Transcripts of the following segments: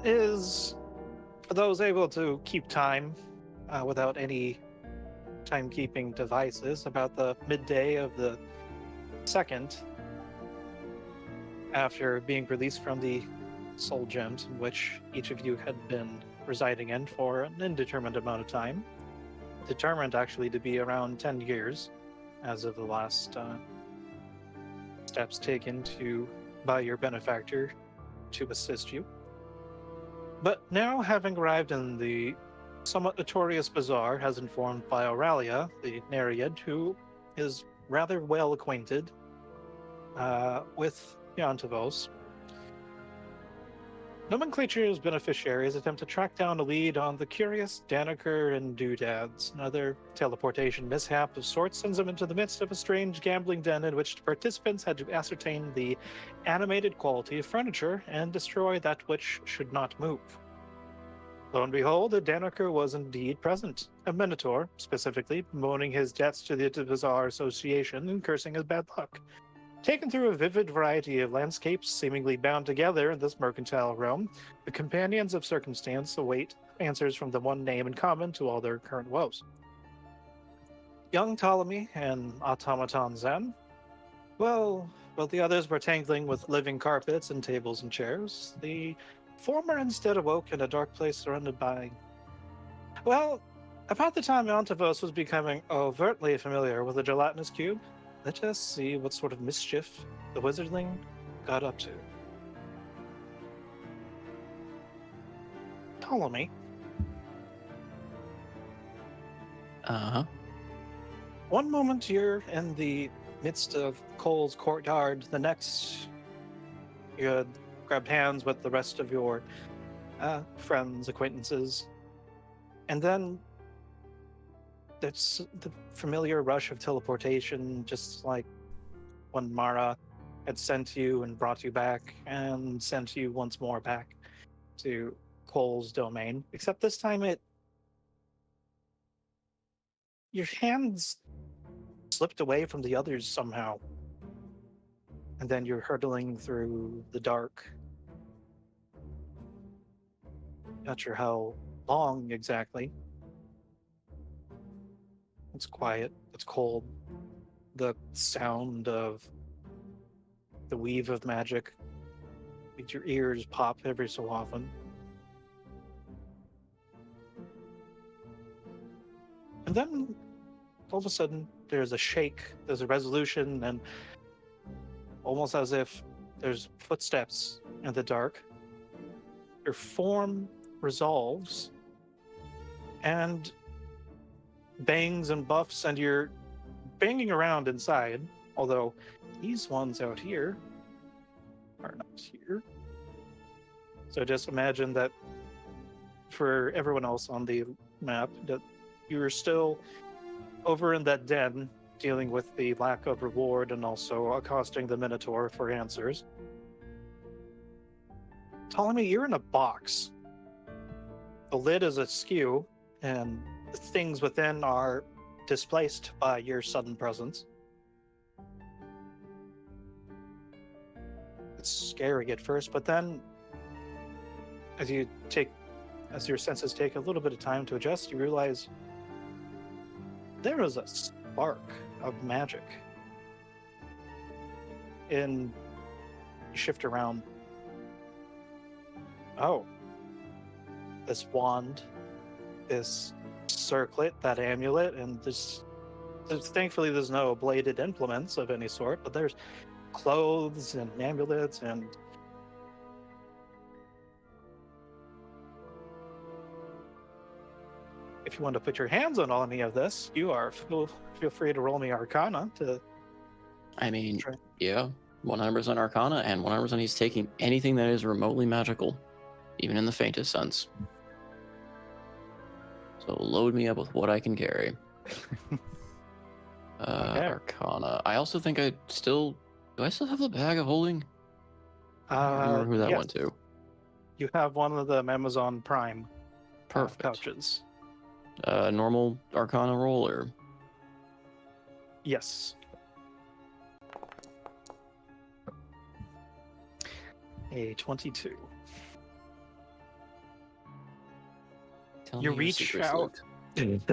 is, for those able to keep time without any timekeeping devices, about the midday of the second after being released from the soul gems in which each of you had been residing in for an indeterminate amount of time. Determined actually to be around 10 years as of the last steps taken by your benefactor to assist you. But now, having arrived in the somewhat notorious bazaar, has informed by Auralia, the Nereid, who is rather well acquainted with Eontavos. Nomenclature's beneficiaries attempt to track down a lead on the curious Daniker and Doodads. Another teleportation mishap of sorts sends them into the midst of a strange gambling den in which the participants had to ascertain the animated quality of furniture and destroy that which should not move. Lo and behold, a Daniker was indeed present, a Minotaur, specifically, bemoaning his debts to the Bazaar Association and cursing his bad luck. Taken through a vivid variety of landscapes seemingly bound together in this mercantile realm, the companions of circumstance await answers from the one name in common to all their current woes. Young Ptolemy and automaton Zen, well, while the others were tangling with living carpets and tables and chairs, the former instead awoke in a dark place surrounded by... Well, about the time Eontavos was becoming overtly familiar with the Gelatinous Cube, let us see what sort of mischief the wizardling got up to. Ptolemy. Uh-huh. One moment you're in the midst of Cole's courtyard, the next you had grabbed hands with the rest of your friends, acquaintances, and then there's the familiar rush of teleportation, just like when Mara had sent you and brought you back and sent you once more back to Cole's domain. Except this time your hands slipped away from the others somehow. And then you're hurtling through the dark. Not sure how long exactly. It's quiet, it's cold. The sound of the weave of magic makes your ears pop every so often. And then, all of a sudden, there's a shake, there's a resolution, and almost as if there's footsteps in the dark, your form resolves, and bangs and buffs, and you're banging around inside, although these ones out here are not here. So just imagine that for everyone else on the map, that you're still over in that den dealing with the lack of reward and also accosting the Minotaur for answers. Ptolemy, you're in a box. The lid is askew, and the things within are displaced by your sudden presence. It's scary at first, but then as your senses take a little bit of time to adjust, you realize there is a spark of magic. And you shift around. Oh, this wand, this circlet, that amulet, and thankfully there's no bladed implements of any sort, but there's clothes and amulets and if you want to put your hands on any of this, you are feel free to roll me Arcana to. I mean, yeah, 100% Arcana, and 100% he's taking anything that is remotely magical, even in the faintest sense. So load me up with what I can carry. Okay. Arcana. I also think do I still have the bag of holding? I don't remember who that yes. went to. You have one of them Amazon Prime Perfect. pouches. Normal Arcana roll, or? Yes. A 22. Tell You me your reach secrets, out. Luke.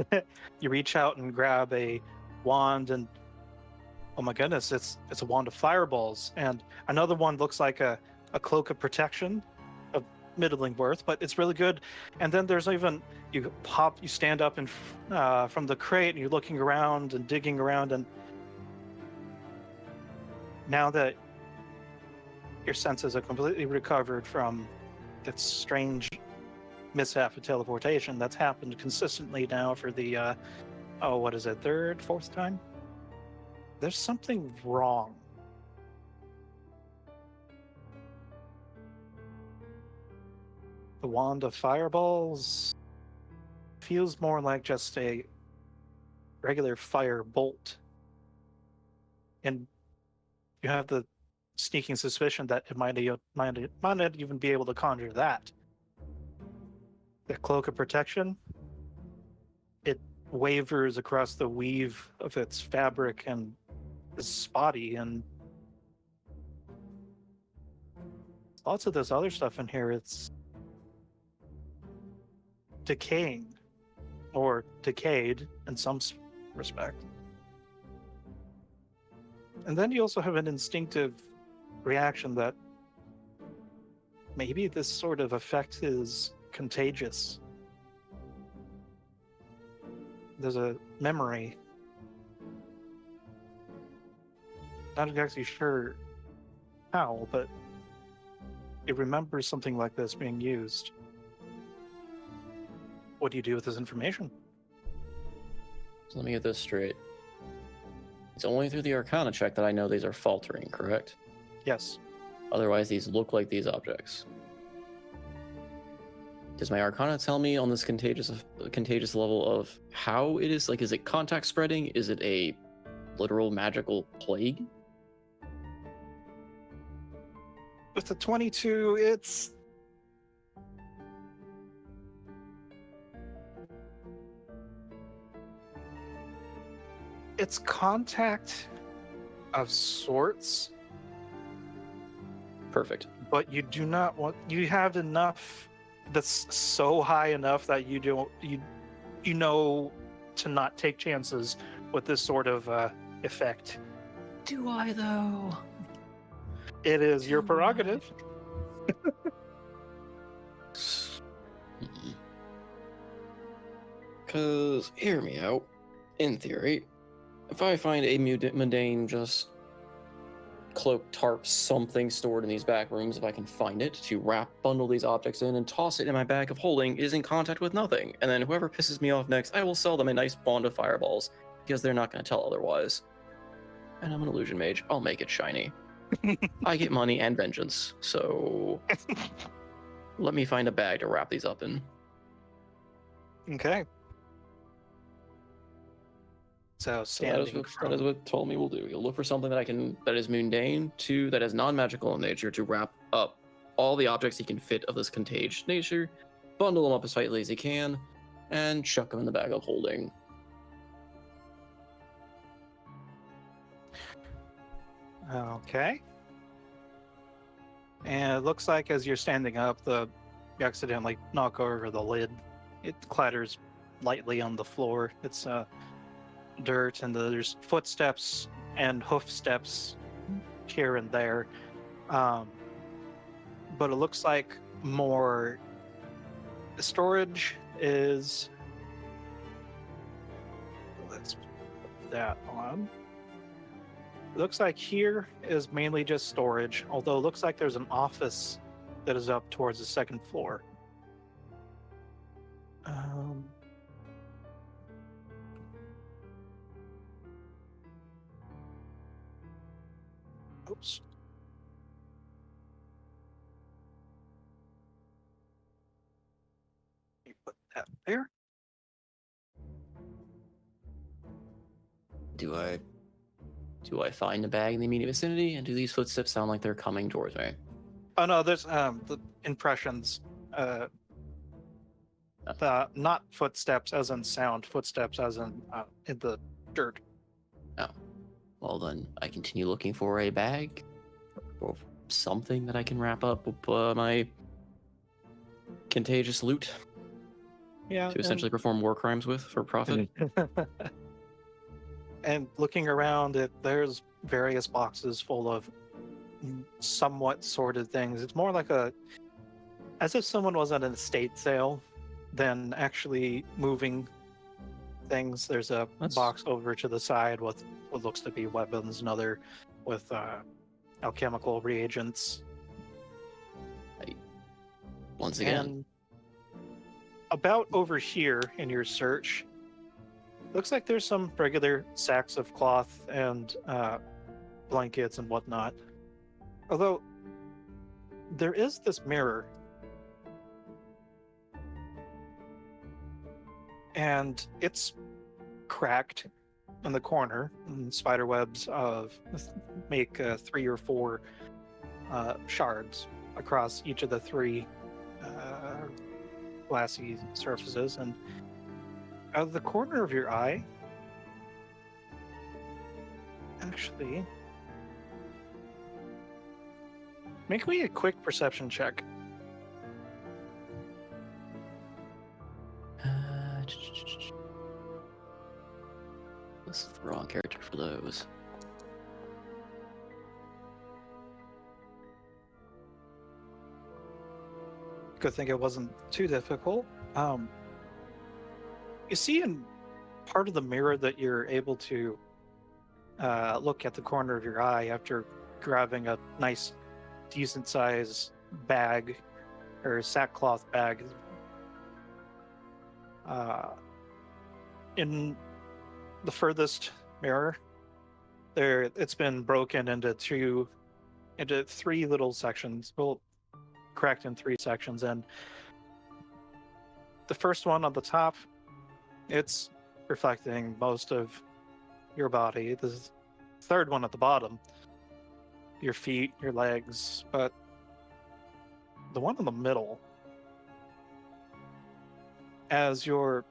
You reach out and grab a wand, and oh my goodness, it's a wand of fireballs. And another one looks like a cloak of protection of middling worth, but it's really good. And then there's even you stand up and from the crate, and you're looking around and digging around, and now that your senses are completely recovered from that strange mishap of teleportation that's happened consistently now for the what is it, third, fourth time? There's something wrong. The wand of fireballs feels more like just a regular fire bolt. And you have the sneaking suspicion that it might not even be able to conjure that. The cloak of protection, it wavers across the weave of its fabric and is spotty, and lots of this other stuff in here, it's decaying or decayed in some respect. And then you also have an instinctive reaction that maybe this sort of effect is contagious. There's a memory. Not exactly sure how, but it remembers something like this being used. What do you do with this information? So let me get this straight. It's only through the Arcana check that I know these are faltering, correct? Yes. Otherwise, these look like these objects. Does my Arcana tell me on this contagious level of how it is? Like, is it contact spreading? Is it a literal magical plague? With the 22, it's contact of sorts. Perfect. But you do not want, you have enough that's so high enough that you know to not take chances with this sort of effect. Do I though? It is your prerogative. Because, hear me out. In theory, if I find a mundane, just cloak, tarp, something stored in these back rooms, if I can find it, to bundle these objects in and toss it in my bag of holding, it is in contact with nothing. And then whoever pisses me off next, I will sell them a nice wand of fireballs, because they're not going to tell otherwise. And I'm an illusion mage. I'll make it shiny. I get money and vengeance, so let me find a bag to wrap these up in. Okay. So that is what Ptolemy will do. He'll look for something that is mundane that is non-magical in nature, to wrap up all the objects he can fit of this contagious nature, bundle them up as tightly as he can, and chuck them in the bag of holding. Okay. And it looks like as you're standing up, you accidentally knock over the lid. It clatters lightly on the floor. It's dirt, and there's footsteps and hoof steps here and there. But it looks like more storage is. Let's put that on. It looks like here is mainly just storage, although it looks like there's an office that is up towards the second floor. Oops. You put that there. Do I find a bag in the immediate vicinity, and do these footsteps sound like they're coming towards me? Oh no, there's the impressions. Not footsteps as in sound, footsteps as in the dirt. Oh. Well then, I continue looking for a bag, or something that I can wrap up with my contagious loot. Yeah, to essentially perform war crimes with for profit. and looking around, there's various boxes full of somewhat sorted things. It's more like as if someone was at an estate sale than actually moving things. There's a That's box over to the side with what looks to be weapons, another with alchemical reagents. once again. And about over here in your search, looks like there's some regular sacks of cloth and blankets and whatnot. Although there is this mirror, and it's cracked in the corner, and spider webs make 3 or 4 shards across each of the 3 glassy surfaces, and out of the corner of your eye, actually, make me a quick perception check. This is the wrong character for those. Good thing it wasn't too difficult. You see in part of the mirror that you're able to look at the corner of your eye after grabbing a nice, decent size bag or sackcloth bag. In the furthest mirror, it's been broken into 3 little sections. Well, cracked in 3 sections, and the first one on the top, it's reflecting most of your body. The third one at the bottom, your feet, your legs, but the one in the middle, as you're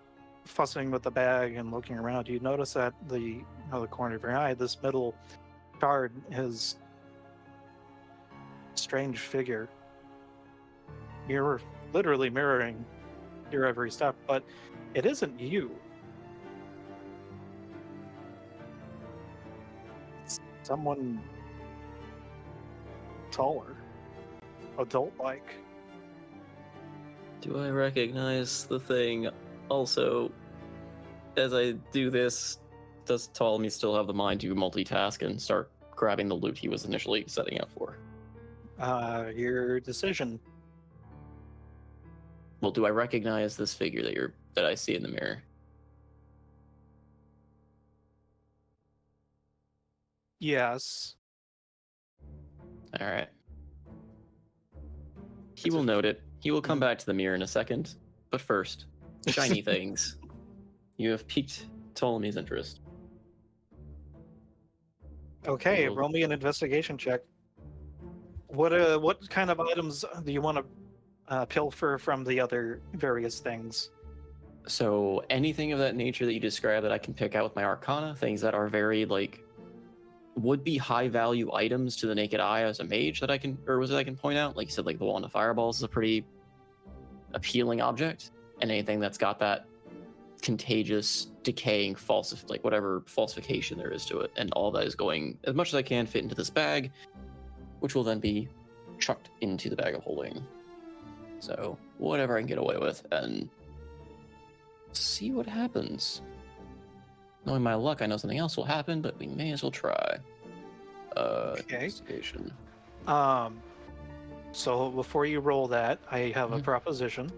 fussing with the bag and looking around, you notice that the corner of your eye, this middle shard, is a strange figure. You're literally mirroring your every step, but it isn't you. It's someone taller, adult-like. Do I recognize the thing? Also, as I do this, does Ptolemy still have the mind to multitask and start grabbing the loot he was initially setting out for? Your decision. Well, do I recognize this figure that I see in the mirror? Yes. All right. He will note it. He will come back to the mirror in a second. But first, shiny things. You have piqued Ptolemy's interest. Okay, roll me an investigation check. What kind of items do you want to pilfer from the other various things? So anything of that nature that you describe that I can pick out with my Arcana, things that are very would be high value items to the naked eye as a mage that I can point out. Like you said, like the wand of fireballs is a pretty appealing object, and anything that's got that contagious, decaying, whatever falsification there is to it, and all that is going as much as I can fit into this bag, which will then be chucked into the bag of holding. So whatever I can get away with, and see what happens. Knowing my luck, I know something else will happen, but we may as well try. Okay. Investigation. So before you roll that, I have a Mhm. proposition.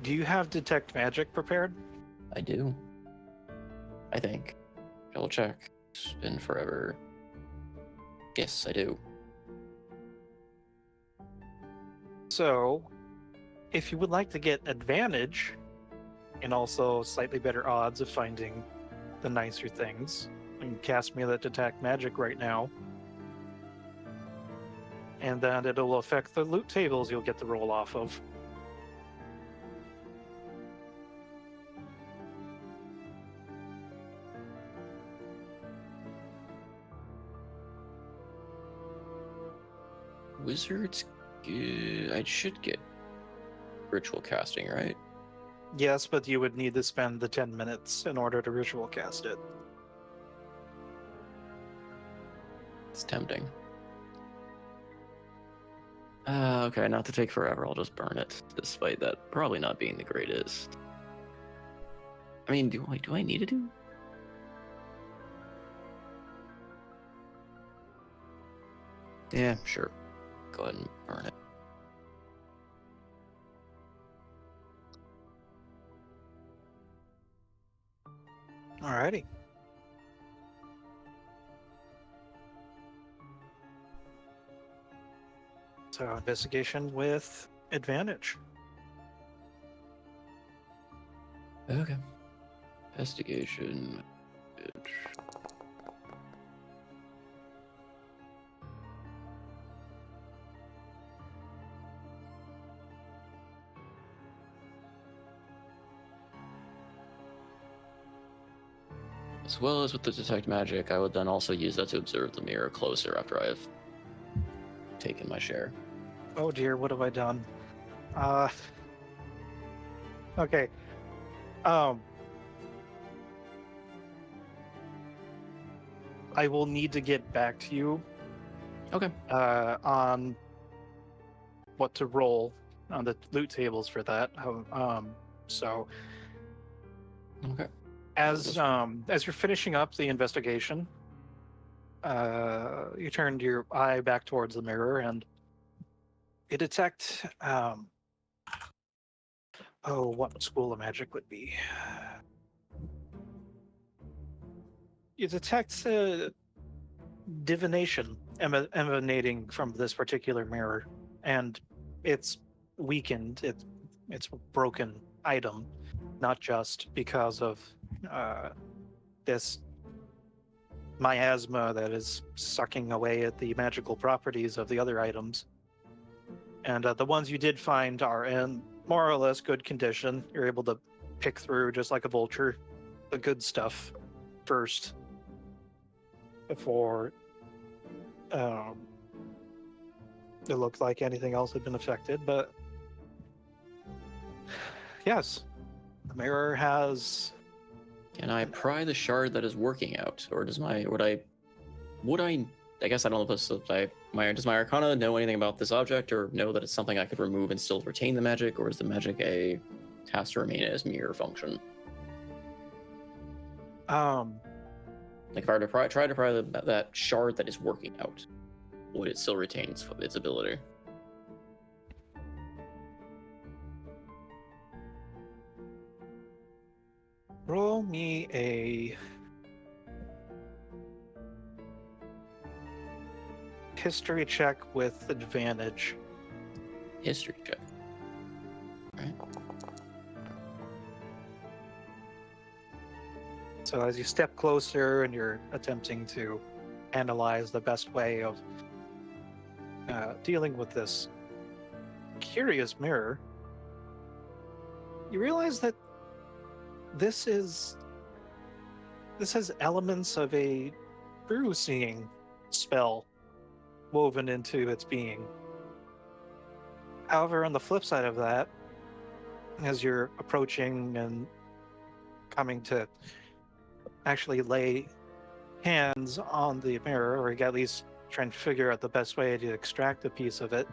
Do you have detect magic prepared? I do. I think. Double check. It's been forever. Yes, I do. So, if you would like to get advantage and also slightly better odds of finding the nicer things, you can cast me that detect magic right now. And then it'll affect the loot tables you'll get to roll off of. Wizards, I should get ritual casting, right? Yes, but you would need to spend the 10 minutes in order to ritual cast it. It's tempting. Okay, not to take forever, I'll just burn it, despite that probably not being the greatest. I mean, do I need to do? Yeah, sure. Go ahead and burn it. Alrighty. So investigation with advantage. Okay. Investigation. As well as with the detect magic, I would then also use that to observe the mirror closer after I have taken my share. Oh dear, what have I done? Okay. I will need to get back to you Okay. on what to roll on the loot tables for that. So Okay. as you're finishing up the investigation, you turned your eye back towards the mirror and you detect what school of magic would be? You detect divination emanating from this particular mirror, and it's weakened. It's a broken item, not just because of this miasma that is sucking away at the magical properties of the other items. And the ones you did find are in more or less good condition. You're able to pick through just like a vulture the good stuff first before it looked like anything else had been affected. But yes, the mirror has. Can I pry the shard that is working out, or does my I guess I don't know if this does my Arcana know anything about this object, or know that it's something I could remove and still retain the magic, or is the magic has to remain as mirror function? Like if I were to try to pry that shard that is working out, would it still retain its ability? Roll me a history check with advantage. History check. Right. So as you step closer and you're attempting to analyze the best way of dealing with this curious mirror, you realize that this has elements of a true seeing spell woven into its being. However, on the flip side of that, as you're approaching and coming to actually lay hands on the mirror, or at least trying to figure out the best way to extract a piece of it,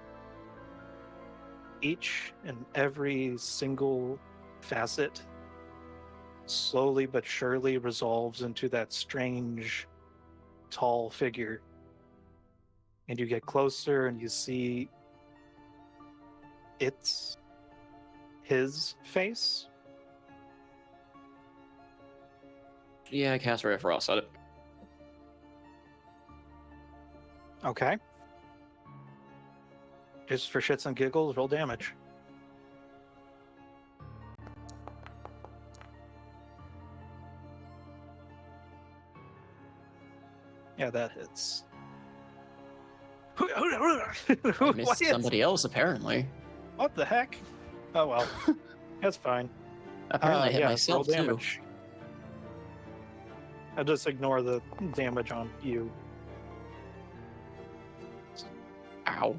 each and every single facet slowly but surely resolves into that strange tall figure. And you get closer and you see it's his face. Yeah, I cast Ray of Frost at it. Okay. Just for shits and giggles, roll damage. Yeah, that hits. I missed somebody else, apparently. What the heck? Oh well, that's fine. Apparently I hit roll myself, too. damage. I'll just ignore the damage on you. Ow.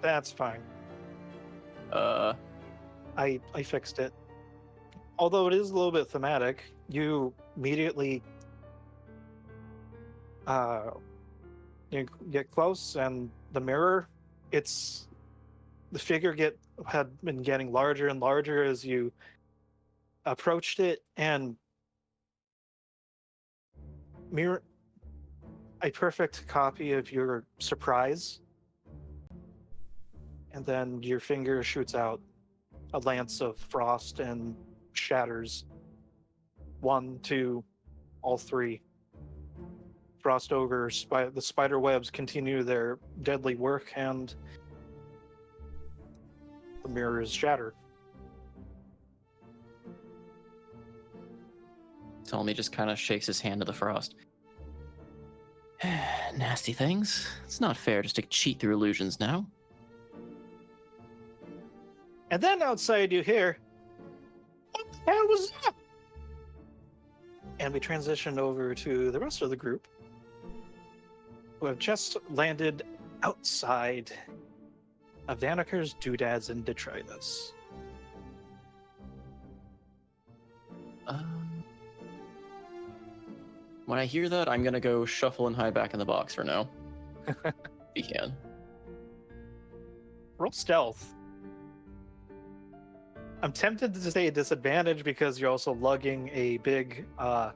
That's fine. I fixed it. Although it is a little bit thematic, you immediately you get close, and the mirror, the figure had been getting larger and larger as you approached it, and mirror a perfect copy of your surprise, and then your finger shoots out a lance of frost and shatters 1, 2, all 3. Frost ogre, the spider webs continue their deadly work, and the mirrors shatter. Ptolemy just kind of shakes his hand to the frost. Nasty things. It's not fair just to cheat through illusions now. And then outside you hear, "What the hell was that?" And we transition over to the rest of the group, who have just landed outside of Daniker's Doodads and Detritus. When I hear that, I'm gonna go shuffle and hide back in the box for now. If you can. Roll stealth. I'm tempted to say a disadvantage because you're also lugging a big sack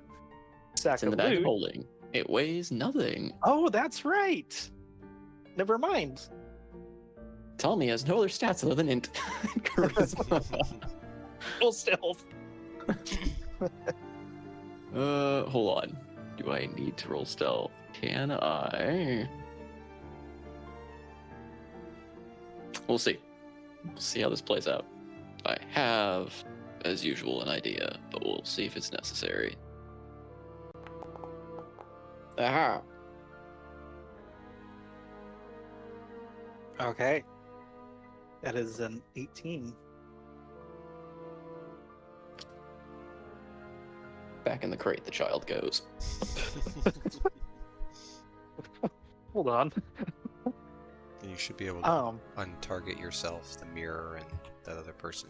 It's in of the bag of loot. holding. It weighs nothing. Oh, that's right. Never mind. Ptolemy has no other stats other than int. Charisma. Roll stealth. Hold on. Do I need to roll stealth? Can I? We'll see. We'll see how this plays out. I have, as usual, an idea, but we'll see if it's necessary. Aha! Okay. That is an 18. Back in the crate, the child goes. Hold on. You should be able to untarget yourself, the mirror, and that other person.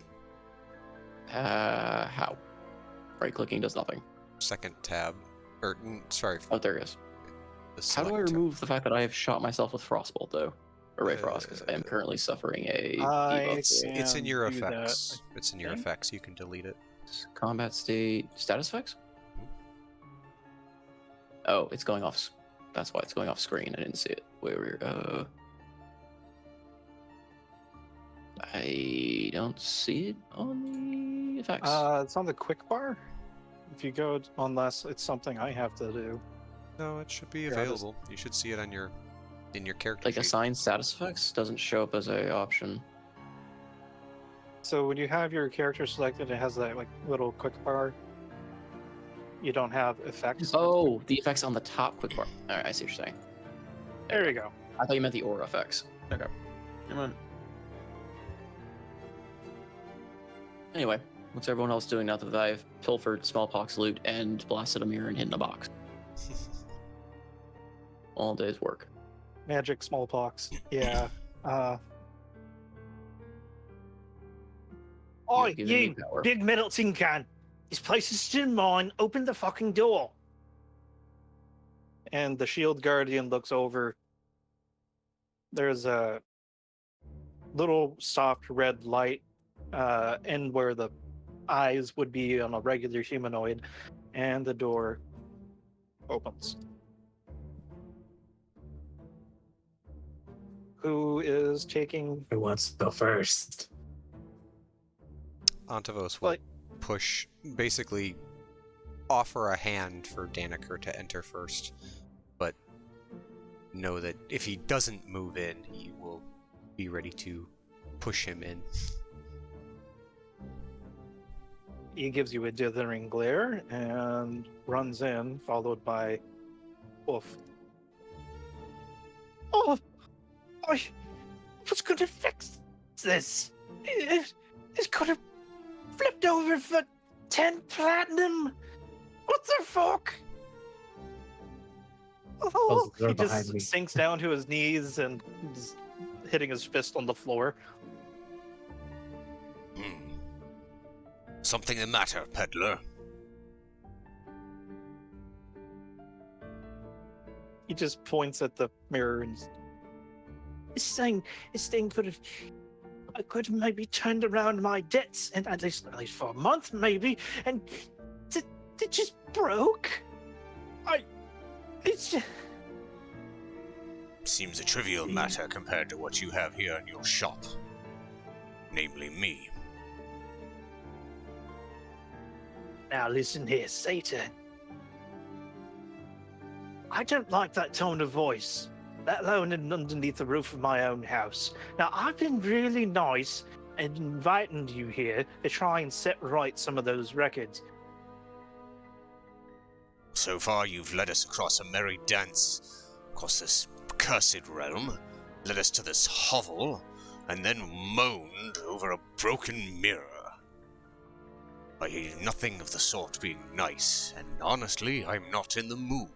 How? Right-clicking does nothing. Second tab. Or, sorry. Oh, there it is. The How do I select tab. remove the fact that I have shot myself with Frostbolt, though? Or Ray Frost, because I am currently suffering a debuff. It's in your do that, effects. I It's in your think. effects. You can delete it. Combat state status effects? Oh, it's going off. That's why it's going off screen. I didn't see it. I don't see it on the effects. It's on the quick bar. If you go, unless it's something I have to do. No, it should be Here, I'll just- available. You should see it on your character Like sheet. assign status effects doesn't show up as a option. So when you have your character selected, it has that like little quick bar. You don't have effects. Oh, the effects on the top quick bar. All right, I see what you're saying. There you go. I thought you meant the aura effects. Okay. Never mind. Anyway, what's everyone else doing now that I've pilfered smallpox loot and blasted a mirror and hidden a box? All day's work. Magic smallpox. Yeah. Oi, You've given me you power. big metal tin can. This place is still mine. Open the fucking door. And the shield guardian looks over. There's a little soft red light and where the eyes would be on a regular humanoid, and the door opens. Who is taking? Who wants to go first? Eontavos will push, basically offer a hand for Daniker to enter first, but know that if he doesn't move in, he will be ready to push him in. He gives you a dithering glare and runs in, followed by Wolf. Oh, I was going to fix this. It could have flipped over for 10 platinum. What the fuck? Oh, Close the door he behind just me. sinks down to his knees and just hitting his fist on the floor. Something the matter, peddler? He just points at the mirror and this thing I could have maybe turned around my debts, and at least for a month, maybe, and it just broke. It's just... Seems a trivial matter compared to what you have here in your shop. Namely me. Now listen here, Satan. I don't like that tone of voice, let alone underneath the roof of my own house. Now, I've been really nice and inviting you here to try and set right some of those records. So far, you've led us across a merry dance, across this cursed realm, led us to this hovel, and then moaned over a broken mirror. I hear nothing of the sort being nice, and honestly, I'm not in the mood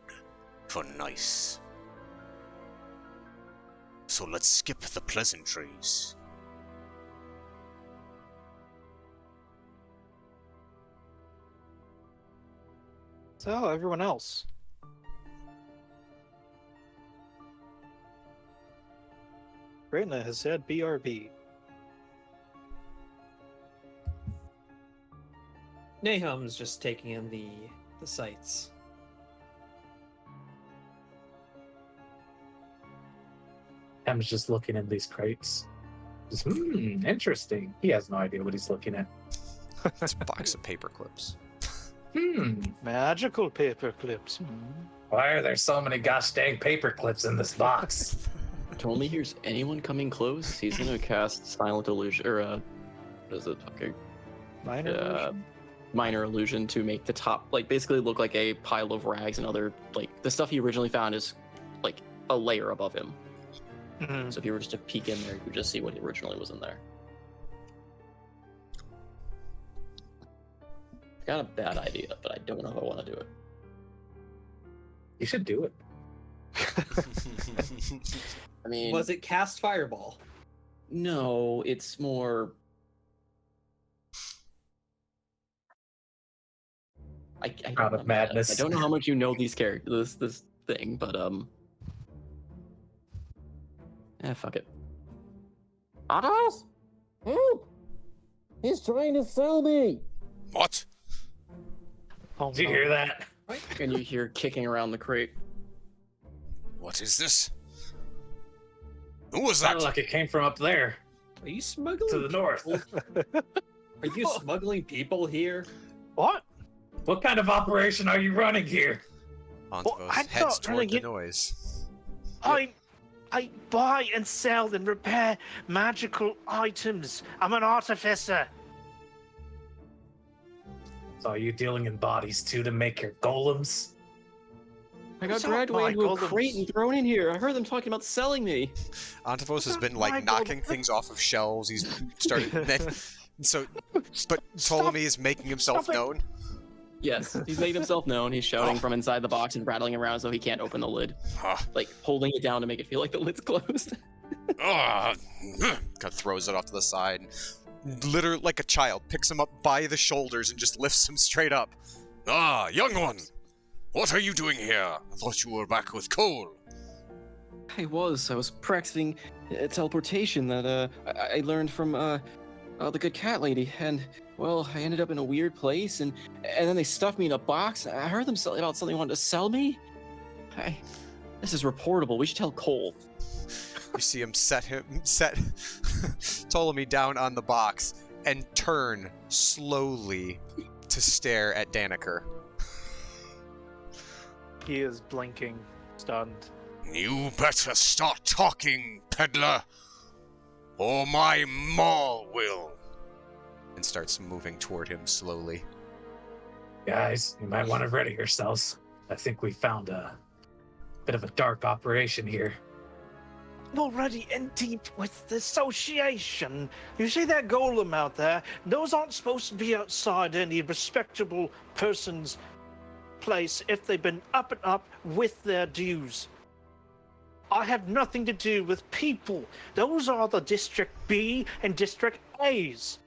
for nice. So let's skip the pleasantries. So, everyone else. Reyna has said BRB. Nahum's just taking in the sights. Ham's just looking at these crates. Just, interesting. He has no idea what he's looking at. It's a box of paper clips. Magical paper clips. Why are there so many gosh dang paper clips in this box? Ptolemy hears anyone coming close, he's gonna cast Silent Illusion, or what is it? Okay. Minor illusion? Minor illusion to make the top, like, basically look like a pile of rags and other, like, the stuff he originally found is, like, a layer above him. So if you were just to peek in there, you would just see what originally was in there. I've got a bad idea, but I don't know if I want to do it. You should do it. I mean, Was it cast fireball? no, it's more. I don't Out of know. madness. I don't know how much you know these characters, this thing, but fuck it. Others? Help! He's trying to sell me! What? Oh, Did you no. hear that? And you hear kicking around the crate. What is this? Who was Sounded that? like it came from up there Are you smuggling to the north. Are you smuggling people here? What? What kind of operation are you running here? Eontavos I heads thought toward the running noise. I buy and sell and repair magical items. I'm an artificer. So are you dealing in bodies too to make your golems? I got What's up, dragged away into a Michael? crate and thrown in here. I heard them talking about selling me. Eontavos has Not been my like knocking things off of shelves. He's started. But Ptolemy is making himself Stop it. known. Yes, he's made himself known. He's shouting from inside the box and rattling around so he can't open the lid. Ah, Like, holding it down to make it feel like the lid's closed. ah, kind of throws it off to the side. Literally, like a child, picks him up by the shoulders and just lifts him straight up. Ah, young one! What are you doing here? I thought you were back with Cole. I was practicing teleportation that I learned from the good cat lady, and well, I ended up in a weird place, and then they stuffed me in a box. I heard them about something they wanted to sell me. This is reportable. We should tell Cole. You see him set Ptolemy down on the box and turn slowly to stare at Daniker. He is blinking, stunned. You better start talking, peddler, or my maw will. And starts moving toward him slowly. Guys, you might want to ready yourselves. I think we found a bit of a dark operation here. Already in deep with the association. You see that golem out there? Those aren't supposed to be outside any respectable person's place if they've been up and up with their dues. I have nothing to do with people. Those are the District B and District A's.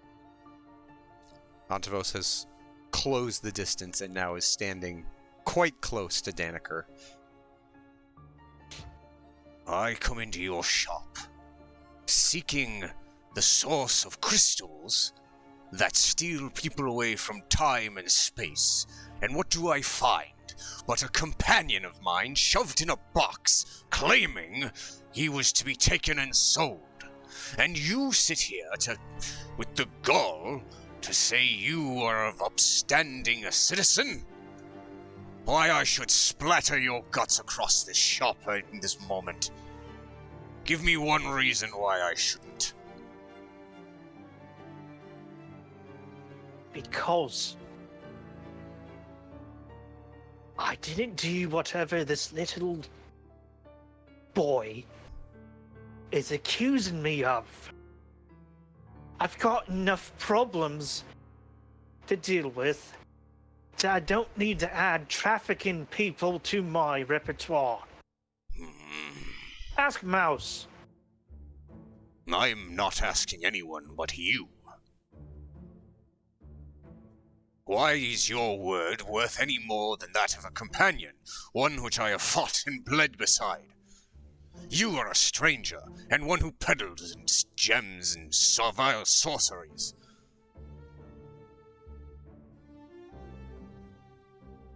Eontavos has closed the distance and now is standing quite close to Daniker. I come into your shop, seeking the source of crystals that steal people away from time and space. And what do I find but a companion of mine shoved in a box, claiming he was to be taken and sold. And you sit here with the gall to say you are of upstanding a citizen? Why, I should splatter your guts across this shop in this moment. Give me one reason why I shouldn't. Because I didn't do whatever this little boy is accusing me of. I've got enough problems to deal with, so I don't need to add trafficking people to my repertoire. Ask Mouse. I'm not asking anyone but you. Why is your word worth any more than that of a companion, one which I have fought and bled beside? You are a stranger, and one who peddles in gems and vile sorceries.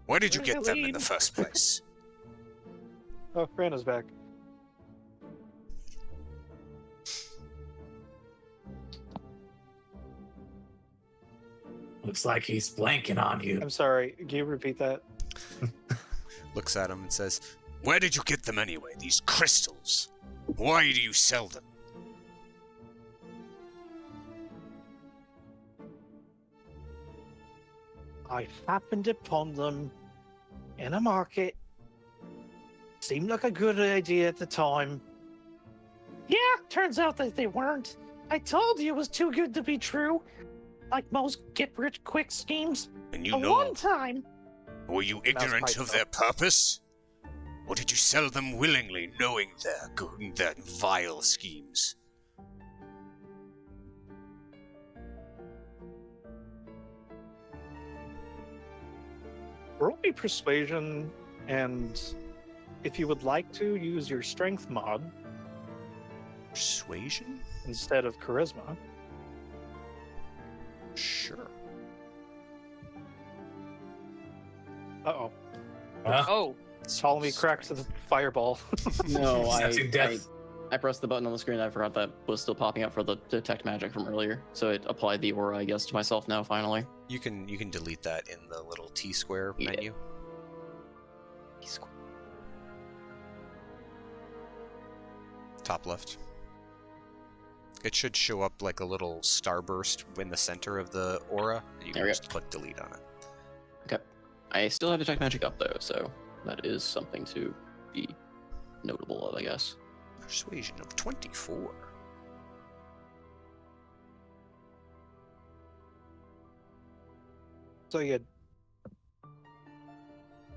Where did you get them in the first place? Oh, Brandon's back. Looks like he's blanking on you. I'm sorry, can you repeat that? Looks at him and says, where did you get them anyway, these crystals? Why do you sell them? I happened upon them in a market. Seemed like a good idea at the time. Yeah, turns out that they weren't. I told you it was too good to be true. Like most get-rich-quick schemes. And you But know, one time... were you ignorant of their purpose? Or did you sell them willingly, knowing their vile schemes? Roll me persuasion, and if you would like to, use your strength mod Persuasion? instead of charisma. Sure. Uh-oh. Huh? Oh! Ptolemy cracked the fireball. No, That's in death. I pressed the button on the screen. I forgot that was still popping up for the detect magic from earlier. So it applied the aura, I guess, to myself now, finally. You can delete that in the little T-square Yeah. menu. Top left. It should show up like a little starburst in the center of the aura. You There can we just click delete on it. Okay. I still have detect magic up, though, so that is something to be notable of, I guess. Persuasion of 24. So yeah.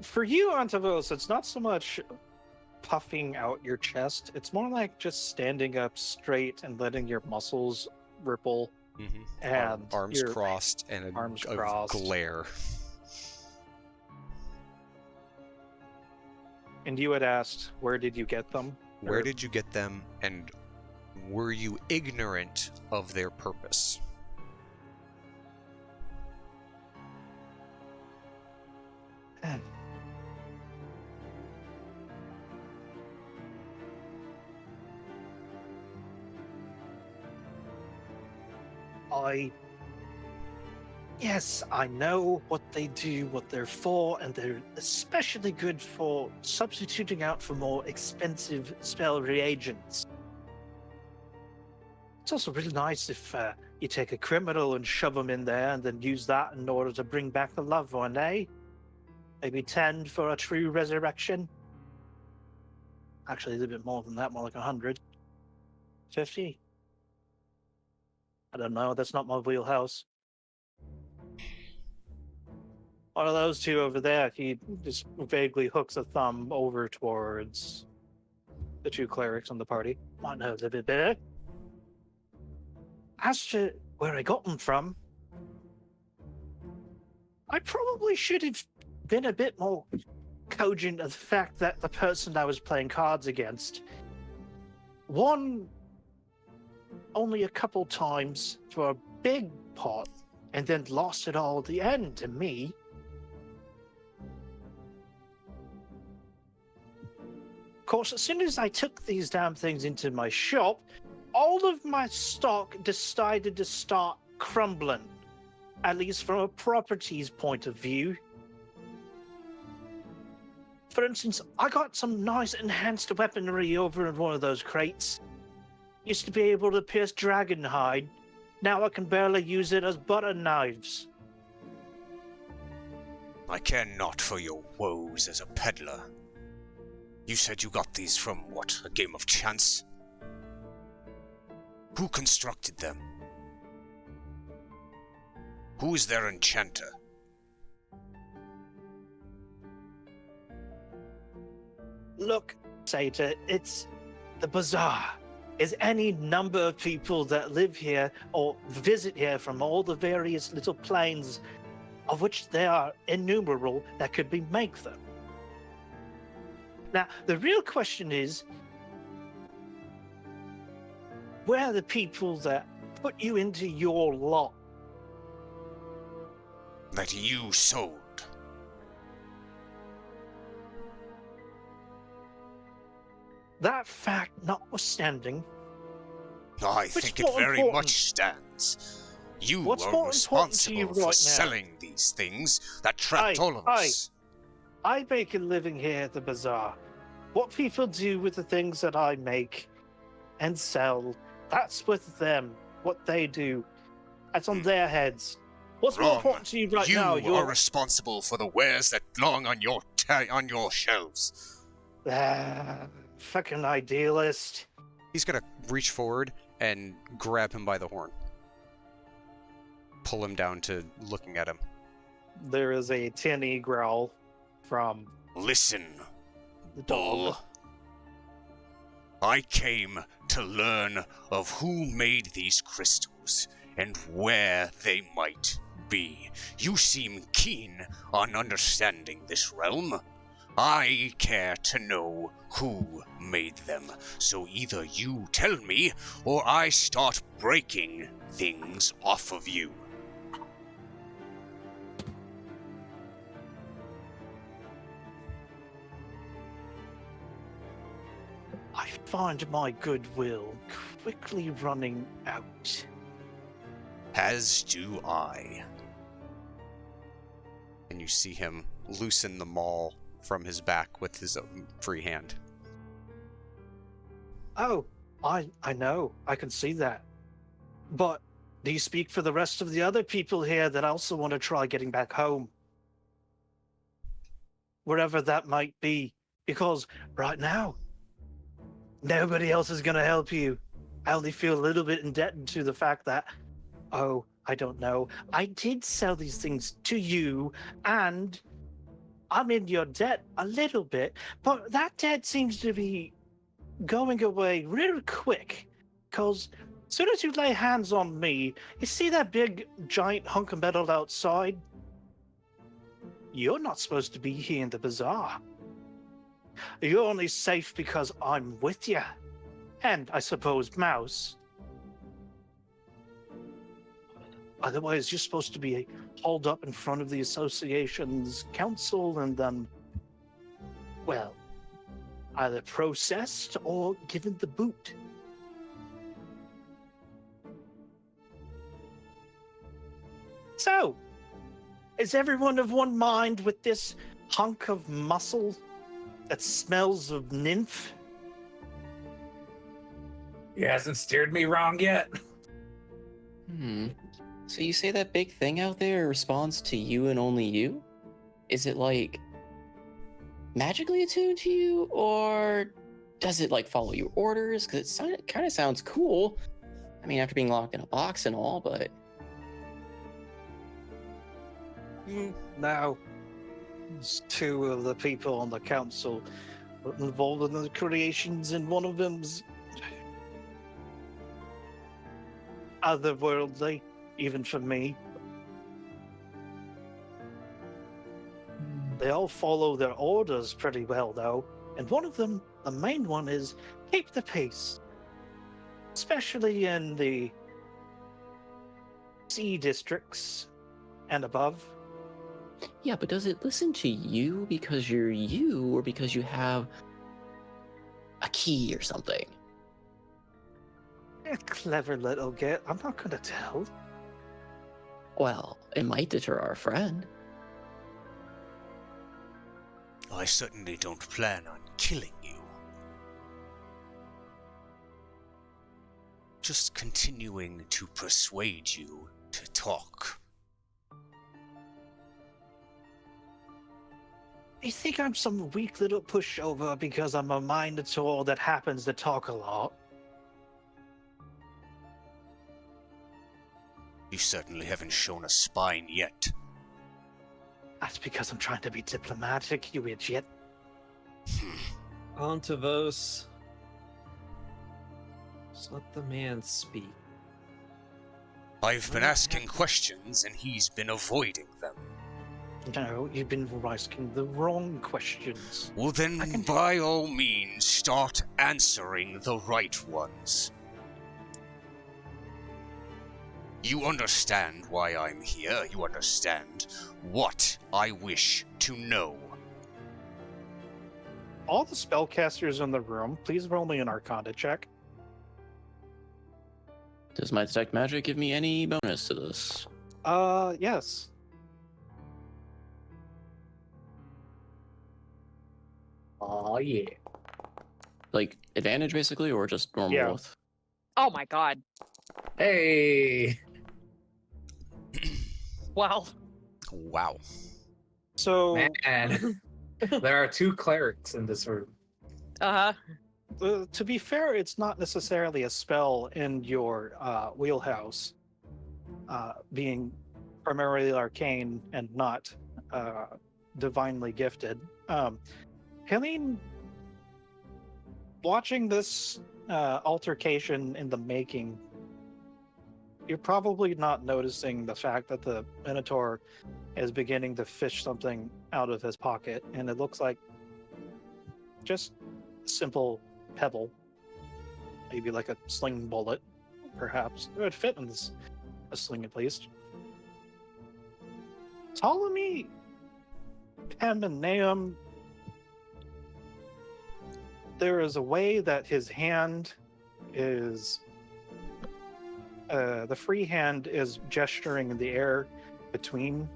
For you, Eontavos, it's not so much puffing out your chest. It's more like just standing up straight and letting your muscles ripple. Mm-hmm. And Arms your crossed and a arms crossed. glare. And you had asked, where did you get them? Where Or- did you get them, and were you ignorant of their purpose? Yes, I know what they do, what they're for, and they're especially good for substituting out for more expensive spell reagents. It's also really nice if you take a criminal and shove them in there and then use that in order to bring back the loved one, eh? Maybe 10 for a true resurrection. Actually, a little bit more than that, more like 100. 50. I don't know, that's not my wheelhouse. One of those two over there, he just vaguely hooks a thumb over towards the two clerics on the party. Might know a little bit better. As to where I got them from, I probably should have been a bit more cogent of the fact that the person I was playing cards against won only a couple times for a big pot and then lost it all at the end to me. Of course, as soon as I took these damn things into my shop, all of my stock decided to start crumbling, at least from a properties point of view. For instance, I got some nice enhanced weaponry over in one of those crates. Used to be able to pierce dragon hide. Now I can barely use it as butter knives. I care not for your woes as a peddler. You said you got these from, what, a game of chance? Who constructed them? Who is their enchanter? Look, Satyr, it's the Bazaar. Is any number of people that live here or visit here from all the various little planes, of which there are innumerable that could be make them. Now, the real question is, where are the people that put you into your lot? That you sold. That fact notwithstanding, I think it very much stands. You What's are more important to you responsible for right now? selling these things that trapped all of us. I make a living here at the Bazaar. What people do with the things that I make and sell, that's with them. What they do, that's on their heads. What's more Wrong. important to you right you now? are responsible for the wares that belong on your shelves. Fucking idealist. He's gonna reach forward and grab him by the horn. Pull him down to looking at him. There is a tinny growl from Listen, the dog. bull. I came to learn of who made these crystals and where they might be. You seem keen on understanding this realm. I care to know who made them, so either you tell me, or I start breaking things off of you. I find my goodwill quickly running out. As do I. And you see him loosen the maul from his back with his free hand. Oh, I know. I can see that. But do you speak for the rest of the other people here that also want to try getting back home? Wherever that might be. Because right now, nobody else is going to help you. I only feel a little bit indebted to the fact that, oh, I don't know. I did sell these things to you, and I'm in your debt a little bit, but that debt seems to be going away real quick. Because as soon as you lay hands on me, you see that big, giant hunk of metal outside? You're not supposed to be here in the bazaar. You're only safe because I'm with you. And, I suppose, Mouse. Otherwise, you're supposed to be hauled up in front of the association's council and then, well, either processed or given the boot. So, is everyone of one mind with this hunk of muscle that smells of nymph? He hasn't steered me wrong yet. So you say that big thing out there responds to you and only you? Is it like magically attuned to you, or does it like follow your orders? Because it kind of sounds cool. I mean, after being locked in a box and all, but No. There's two of the people on the council involved in the creations, and one of them's otherworldly, even for me. They all follow their orders pretty well, though. And one of them, the main one, is keep the peace. Especially in the sea districts and above. Yeah, but does it listen to you because you're you, or because you have a key or something? A clever little git. I'm not gonna tell. Well, it might deter our friend. I certainly don't plan on killing you. Just continuing to persuade you to talk. You think I'm some weak little pushover because I'm a Minotaur that happens to talk a lot? You certainly haven't shown a spine yet. That's because I'm trying to be diplomatic, you idiot. Eontavos. Just let the man speak. I've been asking questions and he's been avoiding them. No, you've been asking the wrong questions. Well then, by all means, start answering the right ones. You understand why I'm here. You understand what I wish to know. All the spellcasters in the room, please roll me an Arcana check. Does my detect magic give me any bonus to this? Yes. Oh yeah. Like advantage, basically, or just normal? Yeah. With? Oh my god. Hey. Wow. Wow. So, Man. There are 2 clerics in this room. Uh-huh. To be fair, it's not necessarily a spell in your wheelhouse, being primarily arcane and not divinely gifted. Helene, watching this altercation in the making, you're probably not noticing the fact that the Minotaur is beginning to fish something out of his pocket, and it looks like just a simple pebble, maybe like a sling bullet, perhaps. It would fit in this, a sling at least. Ptolemy, Pem, and Nahum, there is a way that his hand is the free hand is gesturing in the air between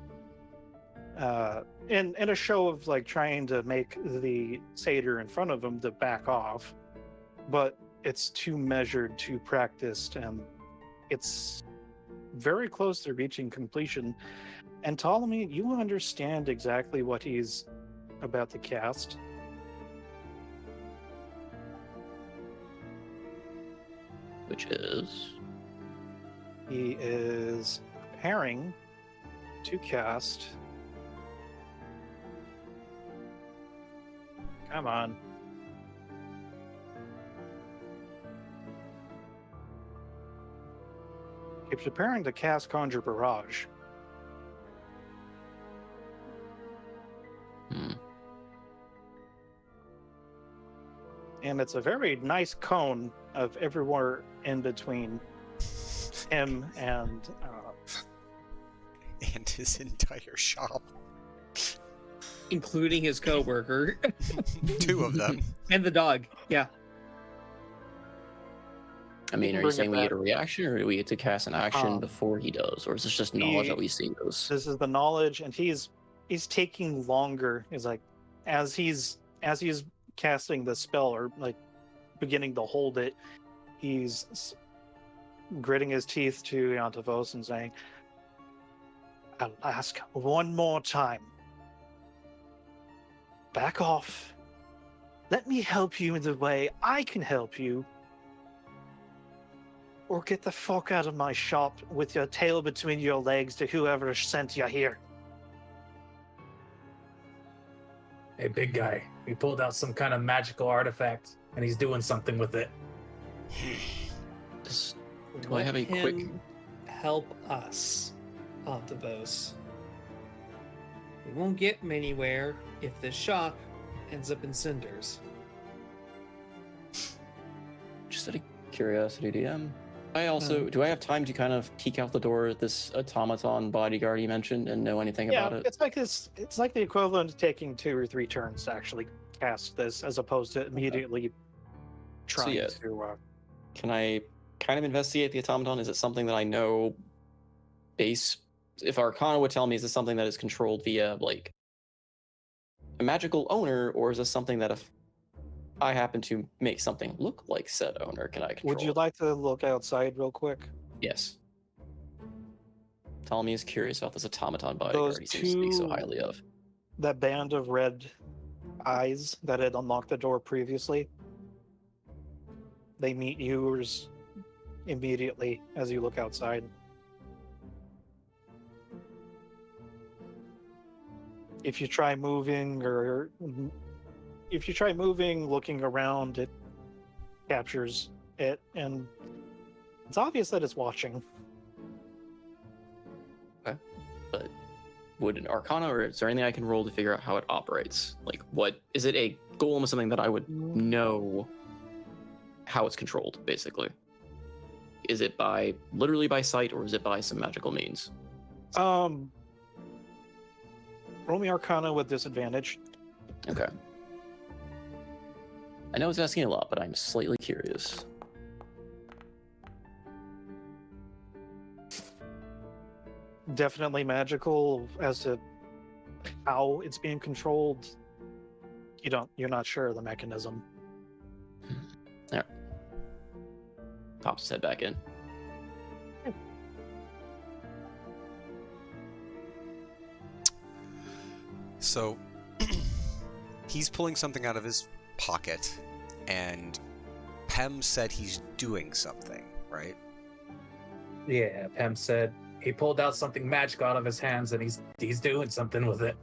in a show of like trying to make the satyr in front of him to back off, but it's too measured, too practiced, and it's very close to reaching completion. And Ptolemy, you understand exactly what he's about to cast. Which is He is preparing to cast. Come on. He's preparing to cast Conjure Barrage. And it's a very nice cone of everywhere in between him and his entire shop. Including his coworker. 2 of them. And the dog. Yeah. I mean, can are you bring it saying we get back. a reaction, or do we get to cast an action before he does, or is this just knowledge that we see those? this is the knowledge, and he's taking longer. He's like, as he's casting the spell, or like beginning to hold it, he's gritting his teeth to Eontavos and saying, "I'll ask one more time. Back off. Let me help you in the way I can help you. Or get the fuck out of my shop with your tail between your legs to whoever sent you here." Hey, big guy. He pulled out some kind of magical artifact, and he's doing something with it. Do I have a quick? Help us, Eontavos. We won't get anywhere if this shop ends up in cinders. Just out of curiosity, DM. Do I have time to kind of peek out the door at this automaton bodyguard you mentioned and know anything Yeah, about it? it's like this. It's like the equivalent of taking 2 or 3 turns to actually cast this, as opposed to immediately trying yeah. to. Can I kind of investigate the automaton? Is it something that I know base? If Arcana would tell me, is this something that is controlled via like a magical owner, or is this something that if I happen to make something look like said owner, can I control Would you it? like to look outside real quick? Yes. Ptolemy is curious about this automaton Those bodyguard he seems to speak so two- highly of. That band of red eyes that had unlocked the door previously, they meet yours immediately as you look outside. If you try moving, looking around, it captures it, and it's obvious that it's watching. But would an Arcana, or is there anything I can roll to figure out how it operates? Like, what is it? A golem or something that I would know how it's controlled? Basically, is it literally by sight, or is it by some magical means? Roll me Arcana with disadvantage. Okay. I know it's asking a lot, but I'm slightly curious. Definitely magical. As to how it's being controlled, you're not sure of the mechanism. All right. Pops his head back in. So he's pulling something out of his pocket, and Pem said he's doing something, right? Yeah, Pem said he pulled out something magical out of his hands and he's doing something with it.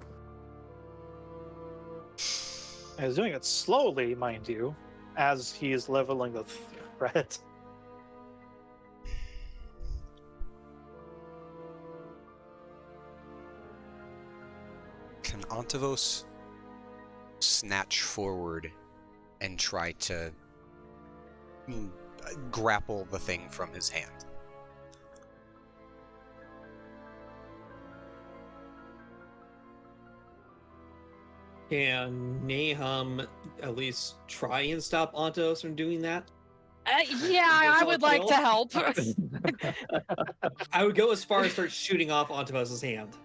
And he's doing it slowly, mind you, as he is leveling the threat. Can Eontavos snatch forward and try to grapple the thing from his hand? Can Nahum at least try and stop Ontos from doing that? Yeah, I would like to help. I would go as far as start shooting off Ontos' hand.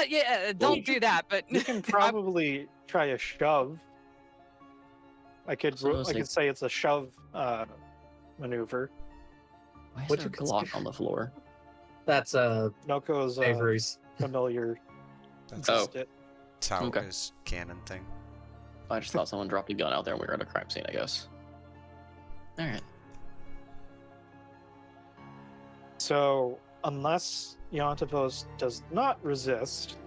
Yeah, don't do that. But You can probably try a shove. I could say it's a shove maneuver. Why is Would there you a Glock on the floor? That's Noko's Avarice. familiar. That's Oh. Tauka's cannon thing. I just thought someone dropped a gun out there and we were at a crime scene, I guess. Alright. So, unless Eontavos does not resist,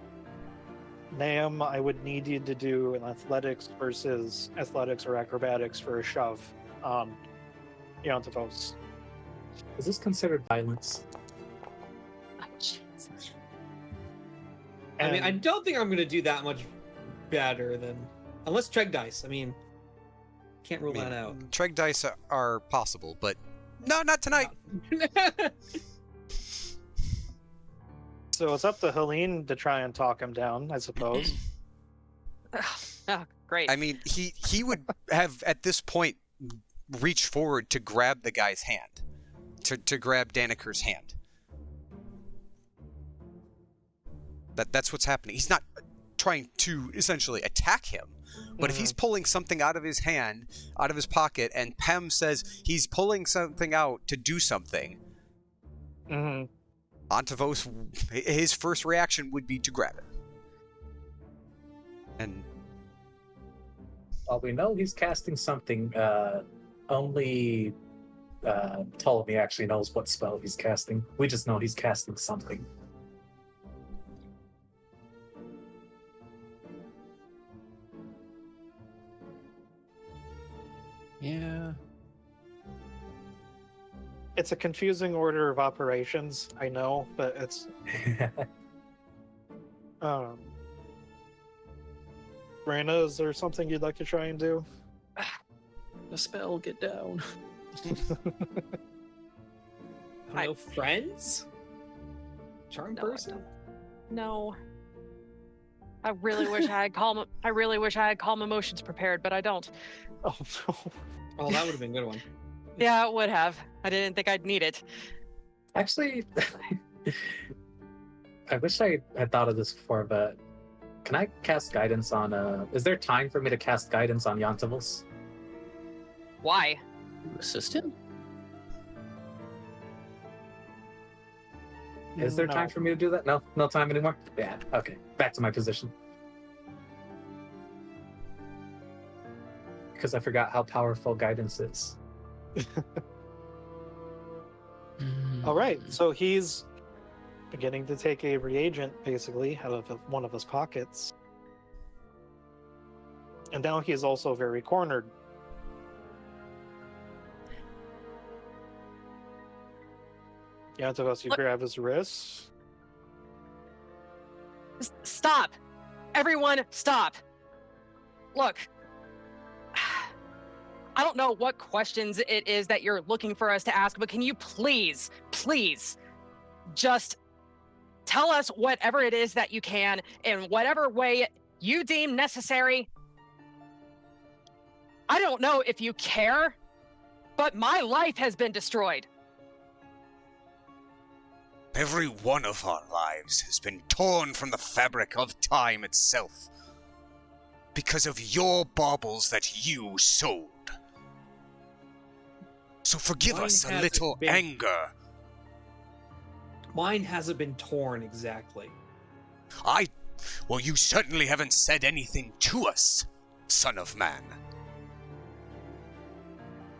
Nahum, I would need you to do an athletics versus athletics or acrobatics for a shove on Eontavos. Is this considered violence? I mean, I And- don't think I'm going to do that much better than... Unless Treg dice. I mean, can't rule that out. Treg dice are possible, but no, not tonight. So it's up to Helene to try and talk him down, I suppose. Oh, great. I mean, he would have at this point reached forward to grab the guy's hand, to grab Daniker's hand. That's what's happening. He's not trying to essentially attack him, but if he's pulling something out of his hand, out of his pocket, and Pem says he's pulling something out to do something, Mm-hmm. Eontavos, his first reaction would be to grab it. And Well, we know he's casting something. Only Ptolemy actually knows what spell he's casting. We just know he's casting something. Yeah. It's a confusing order of operations, I know, but it's Brina, is there something you'd like to try and do? The spell, get down. I don't know, friends? Charm No, I person? No. I really wish I had calm. I really wish I had calm emotions prepared, but I don't. Oh no. Oh, that would have been a good one. Yeah, it would have. I didn't think I'd need it. Actually, I wish I had thought of this before, but can I cast guidance on is there time for me to cast guidance on Eontavos? Why? Assist him? Is there time for me to do that? No? No time anymore? Yeah, okay. Back to my position. Because I forgot how powerful guidance is. All right, so he's beginning to take a reagent, basically, out of one of his pockets. And now he is also very cornered. Eontavos, you Look- grab his wrist. Stop! Everyone, stop! Look, I don't know what questions it is that you're looking for us to ask, but can you please, just tell us whatever it is that you can in whatever way you deem necessary? I don't know if you care, but my life has been destroyed. Every one of our lives has been torn from the fabric of time itself because of your baubles that you sowed. So forgive Mine us a hasn't little been. anger. Mine hasn't been torn exactly. Well, you certainly haven't said anything to us, son of man.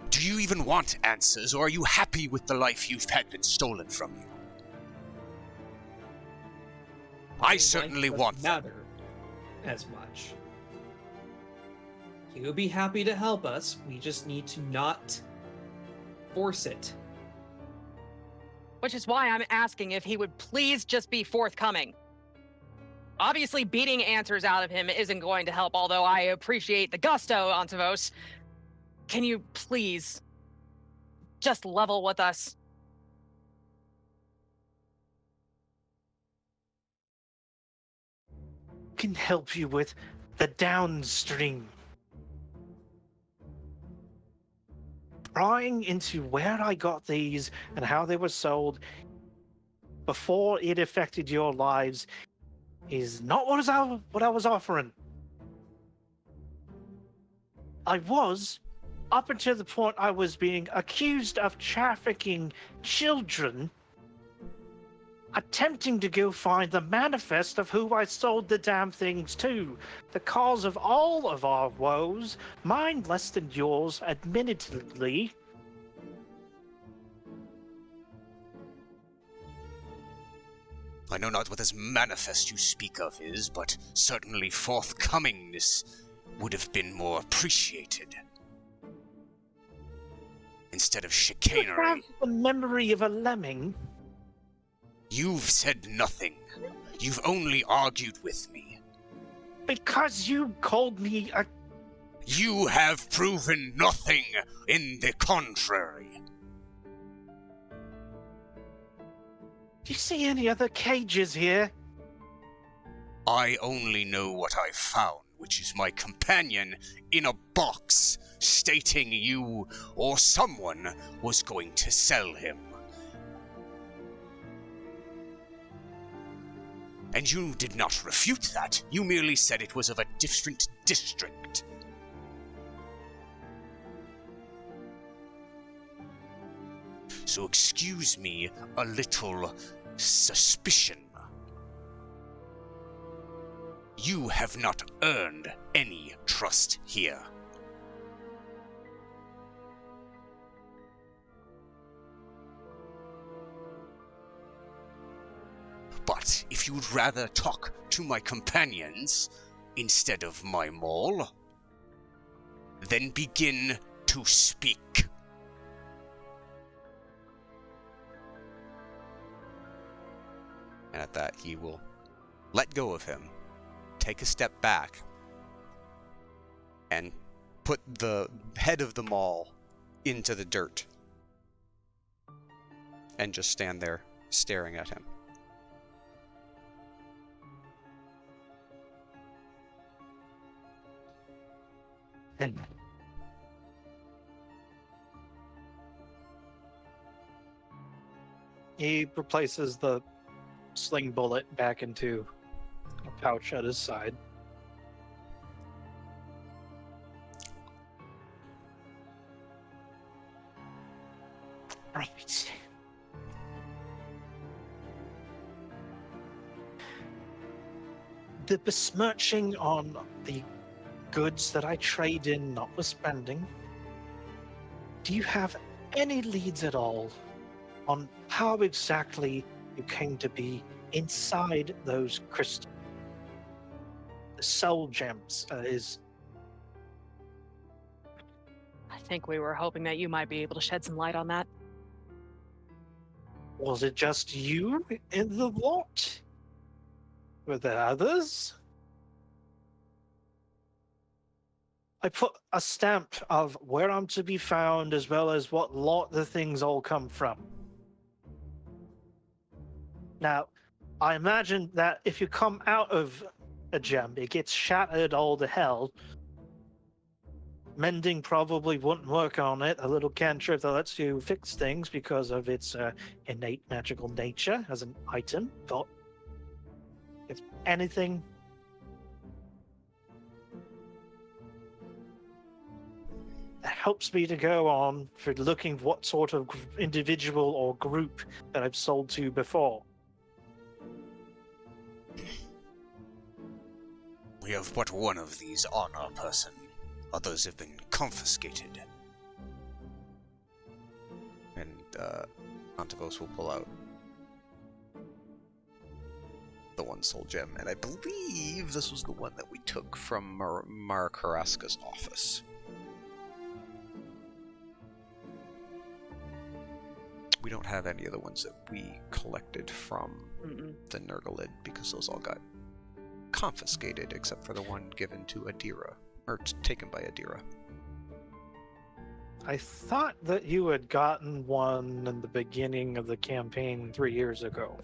Do you even want answers, or are you happy with the life you've had been stolen from you? I Life certainly doesn't want them. matter as much. He would be happy to help us. We just need to not force it. Which is why I'm asking if he would please just be forthcoming. Obviously, beating answers out of him isn't going to help, although I appreciate the gusto, Eontavos. Can you please just level with us? Can help you with the downstream. Prying into where I got these and how they were sold before it affected your lives is not what I was offering. I was, up until the point I was being accused of trafficking children, attempting to go find the manifest of who I sold the damn things to, the cause of all of our woes, mine less than yours, admittedly. I know not what this manifest you speak of is, but certainly forthcomingness would have been more appreciated. Instead of You chicanery. have the memory of a lemming. You've said nothing. You've only argued with me. Because you called me a... You have proven nothing in the contrary. Do you see any other cages here? I only know what I found, which is my companion in a box, stating you or someone was going to sell him. And you did not refute that. You merely said it was of a different district. So excuse me a little suspicion. You have not earned any trust here. But if you'd rather talk to my companions instead of my maul, then begin to speak. And at that, he will let go of him, take a step back, and put the head of them all into the dirt and just stand there staring at him. And he replaces the sling bullet back into a pouch at his side. Right. The besmirching on the goods that I trade in notwithstanding, do you have any leads at all on how exactly you came to be inside those crystals? The soul gems is... I think we were hoping that you might be able to shed some light on that. Was it just you in the lot? Were there others? I put a stamp of where I'm to be found as well as what lot the things all come from. Now, I imagine that if you come out of a gem, it gets shattered all to hell. Mending probably wouldn't work on it. A little cantrip that lets you fix things because of its innate magical nature as an item. But if anything, that helps me to go on for looking what sort of individual or group that I've sold to before. We have but one of these on our person. Others have been confiscated. And Eontavos will pull out the one soul gem, and I believe this was the one that we took from Mar Karaska's office. We don't have any of the ones that we collected from the Nurglid because those all got confiscated, except for the one given to Adira, or taken by Adira. I thought that you had gotten one in the beginning of the campaign 3 years ago.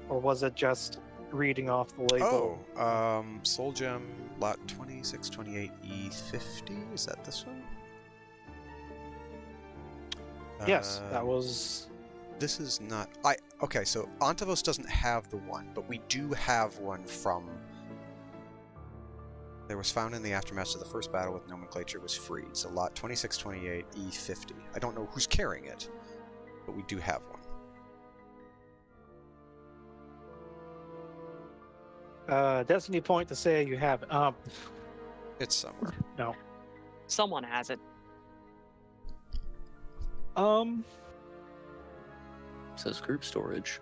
Or was it just reading off the label? Oh, Soul Gem, lot 2628 E50, is that this one? Yes, that was... This is not... Okay, so Eontavos doesn't have the one, but we do have one from... There was found in the aftermath of the first battle with Nomenclature was freed, so lot 2628 E50. I don't know who's carrying it, but we do have one. Destiny point to say you have it. It's somewhere. No. Someone has it. Says group storage.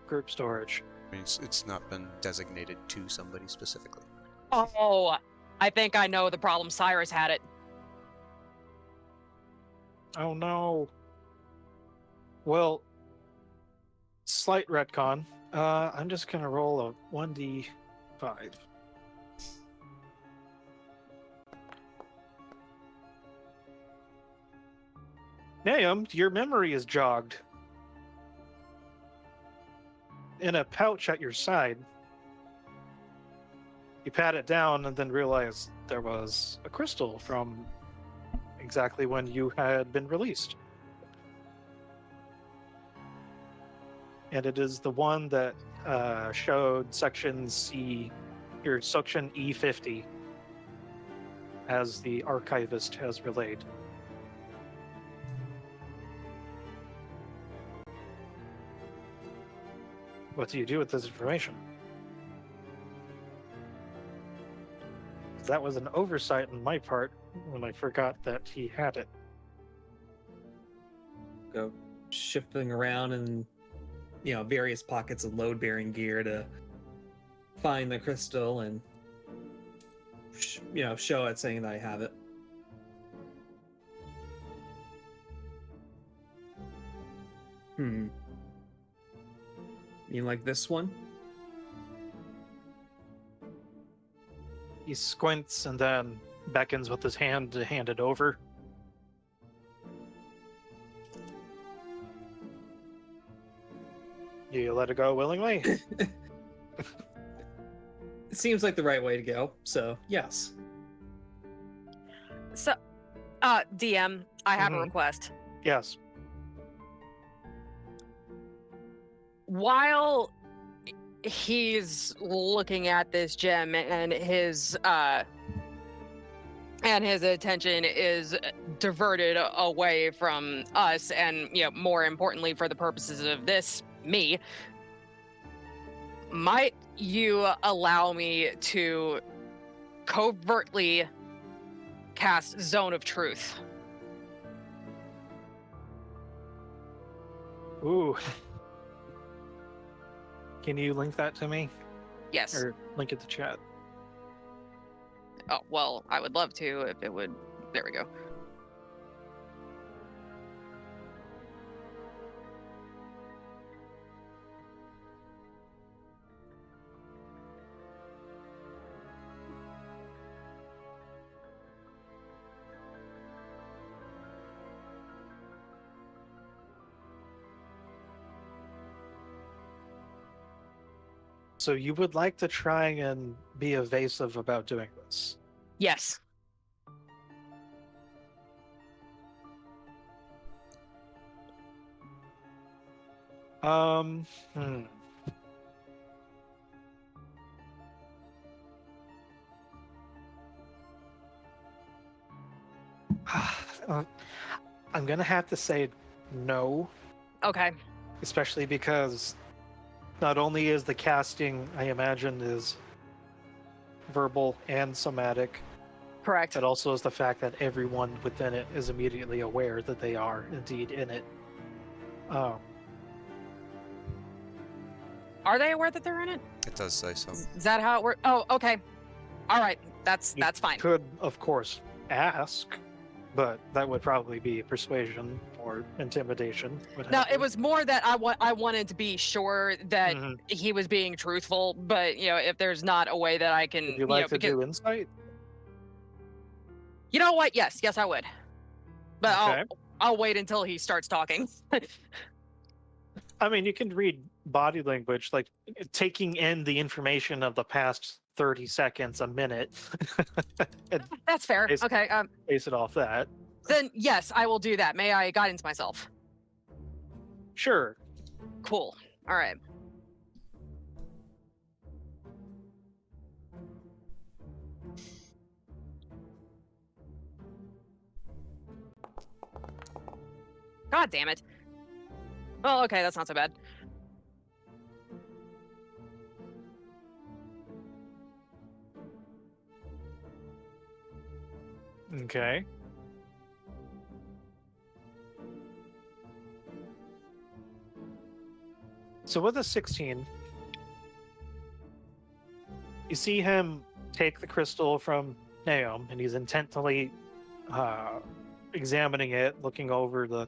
Group storage. I mean, it's not been designated to somebody specifically. Oh, I think I know the problem. Cyrus had it. Oh no. Well, slight retcon. I'm just gonna roll a 1d5. Nahum, your memory is jogged. In a pouch at your side. You pat it down and then realize there was a crystal from exactly when you had been released. And it is the one that showed section C, or section E50, as the archivist has relayed. What do you do with this information? That was an oversight on my part when I forgot that he had it. Go shifting around in, various pockets of load-bearing gear to find the crystal and, show it saying that I have it. You mean like this one? He squints and then beckons with his hand to hand it over. You let it go willingly? It seems like the right way to go, so yes. So, DM, I have a Mhm. request. Yes. While he's looking at this gem and his attention is diverted away from us and, you know, more importantly for the purposes of this, me, might you allow me to covertly cast Zone of Truth? Ooh. Can you link that to me? Yes. Or link it to chat? Oh, well, I would love to if it would. There we go. So you would like to try and be evasive about doing this? Yes. Hmm. I'm gonna have to say no, Okay. especially because not only is the casting, I imagine, is verbal and somatic, Correct. it also is the fact that everyone within it is immediately aware that they are indeed in it. Are they aware that they're in it? It does say so. Is that how it works? Oh, okay. All right. That's You fine. could, of course, ask, but that would probably be persuasion or intimidation. No, it was more that I wanted to be sure that Mhm. he was being truthful, but you know, if there's not a way that I can, Would you like to because, do insight? you know what? Yes, I would. But Okay. I'll wait until he starts talking. I mean, you can read body language, like taking in the information of the past 30 seconds, a minute, and That's fair. Bas- Okay. base it off that. Then yes, I will do that. May I guidance myself? Sure. Cool. All right. God damn it. Oh, okay, that's not so bad. Okay. So with a 16, you see him take the crystal from Naom, and he's intently examining it, looking over the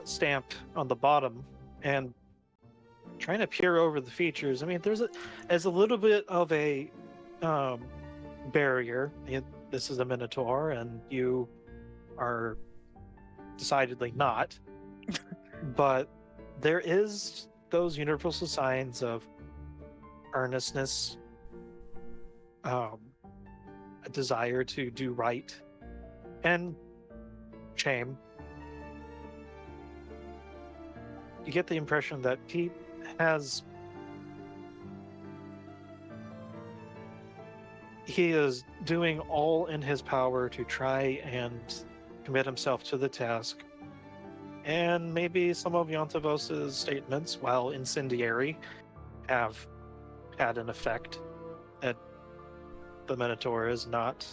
stamp on the bottom, and trying to peer over the features. I mean, there's a little bit of a barrier. This is a Minotaur, and you are decidedly not. But there is those universal signs of earnestness, a desire to do right, and shame. You get the impression that he is doing all in his power to try and commit himself to the task. And maybe some of Eontavos' statements, while incendiary, have had an effect that the Minotaur is not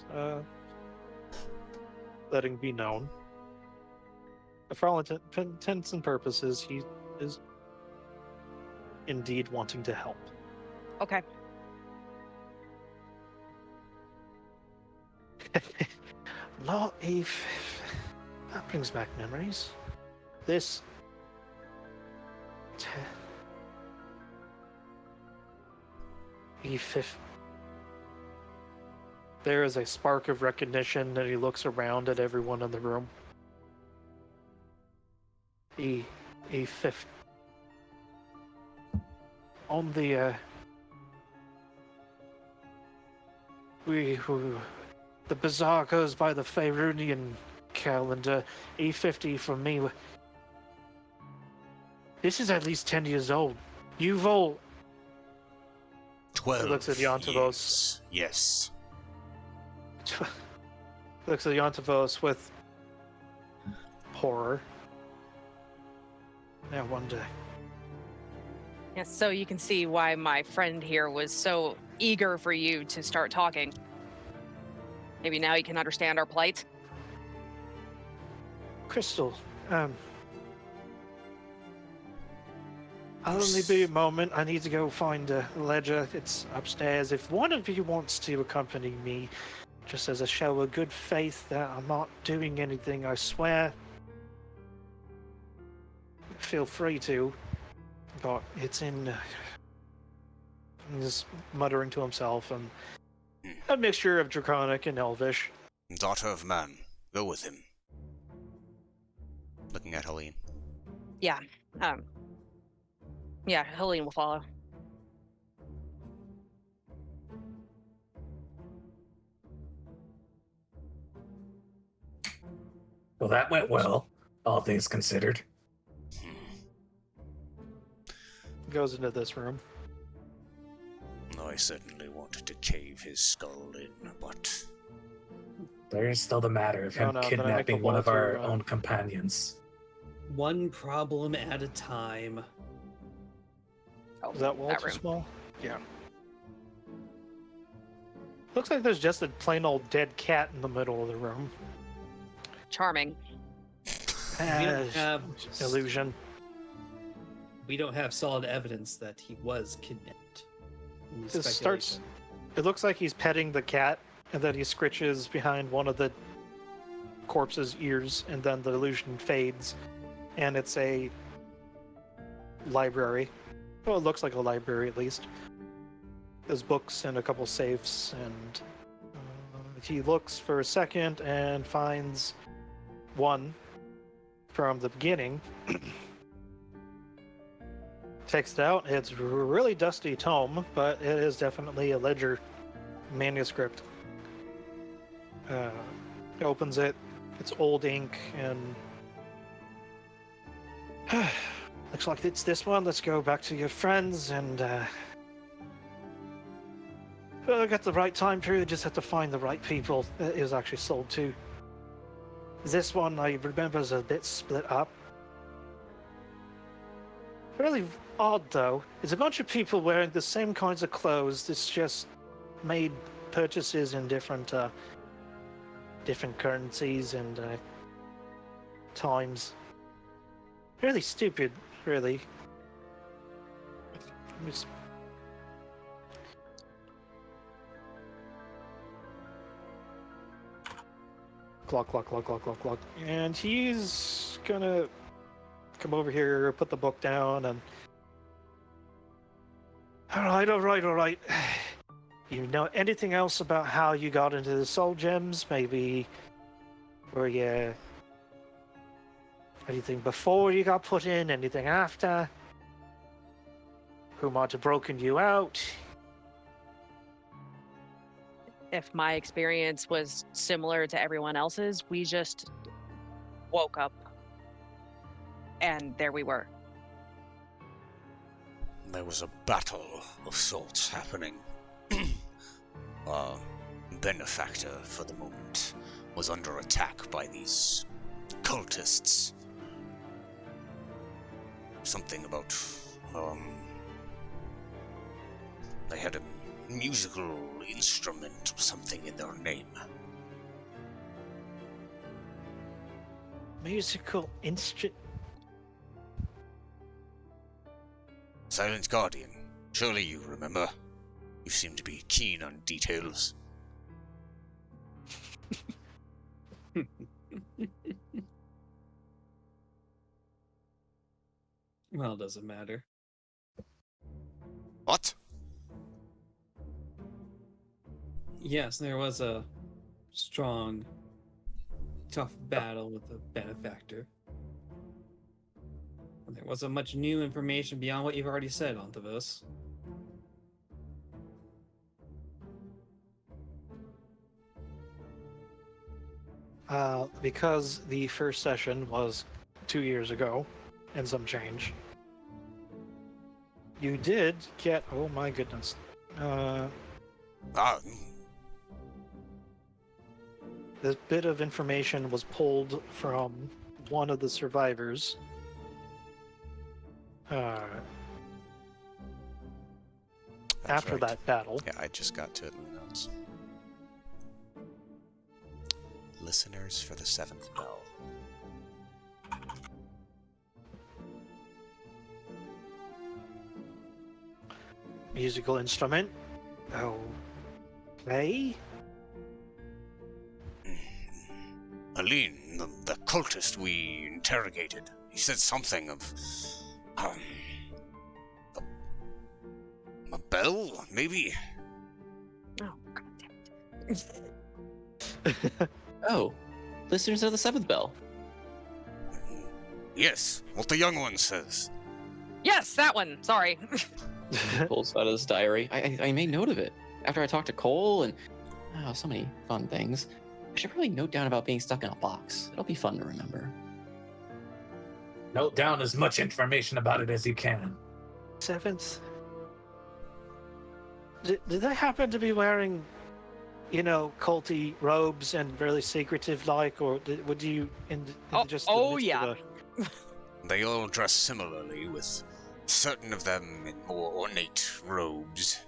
letting be known. But for all intents and purposes, he is indeed wanting to help. Okay. Law A5. That brings back memories. This. E5. There is a spark of recognition, and he looks around at everyone in the room. A fifth. On the, the bazaar goes by the Faerunian calendar. E50 for me. This is at least 10 years old. You've all... 12 He looks at Eontavos. years. Yes. Looks at Eontavos with horror. Now one day. Yes, so you can see why my friend here was so eager for you to start talking. Maybe now you can understand our plight. Crystal, I'll only be a moment. I need to go find a ledger. It's upstairs. If one of you wants to accompany me, just as a show of good faith that I'm not doing anything, I swear, feel free to. But it's in... He's muttering to himself, and a mixture of Draconic and Elvish. Daughter of man, go with him. Looking at Helene. Yeah, Helene will follow. Well, that went well, all things considered. Goes into this room. I certainly wanted to cave his skull in, but There is still the matter of him No, can I make a kidnapping one roll of our to, own companions. One problem at a time. Oh, Is that wall that too room. small? Yeah. Looks like there's just a plain old dead cat in the middle of the room. Charming. We don't have Illusion. We don't have solid evidence that he was kidnapped. Only This starts. speculation. It looks like he's petting the cat, and then he scritches behind one of the corpse's ears, and then the illusion fades, and it's a library. Well, it looks like a library at least. There's books and a couple safes, and he looks for a second and finds one from the beginning. Takes it out. It's a really dusty tome, but it is definitely a ledger manuscript. Opens it. It's old ink, and looks like it's this one. Let's go back to your friends and get the right time period. Just have to find the right people. It was actually sold to. This one I remember is a bit split up. Really odd though. It's a bunch of people wearing the same kinds of clothes. It's just made purchases in different currencies and times. Really stupid, really. Clock. And he's gonna come over here, put the book down, and... All right. You know anything else about how you got into the soul gems? Maybe were you... anything before you got put in? Anything after? Who might have broken you out? If my experience was similar to everyone else's, we just woke up and there we were. there was a battle of sorts happening. Our benefactor, for the moment, was under attack by these cultists. Something about, they had a musical instrument or something in their name. Musical instrument? Silent Guardian, surely you remember. You seem to be keen on details. Well, it doesn't matter. What? Yes, there was a strong, tough battle with the benefactor. And there wasn't much new information beyond what you've already said, Eontavos. Because the first session was 2 years ago and some change, you did get, oh my goodness, this bit of information was pulled from one of the survivors. After right. that battle. Yeah, I just got to it in the notes. Listeners for the seventh bell. Musical instrument. Okay. Aline, the cultist we interrogated, he said something of a bell, maybe? Oh, God damn it. Oh, listeners of the seventh bell. Yes, what the young one says. Yes, that one. Sorry. Pulls out of his diary. I made note of it after I talked to Cole, and so many fun things. I should probably note down about being stuck in a box. It'll be fun to remember. Note down as much information about it as you can. Seventh. Did they happen to be wearing, culty robes and really secretive like, or would you just? Yeah. They all dress similarly, with certain of them in more ornate robes.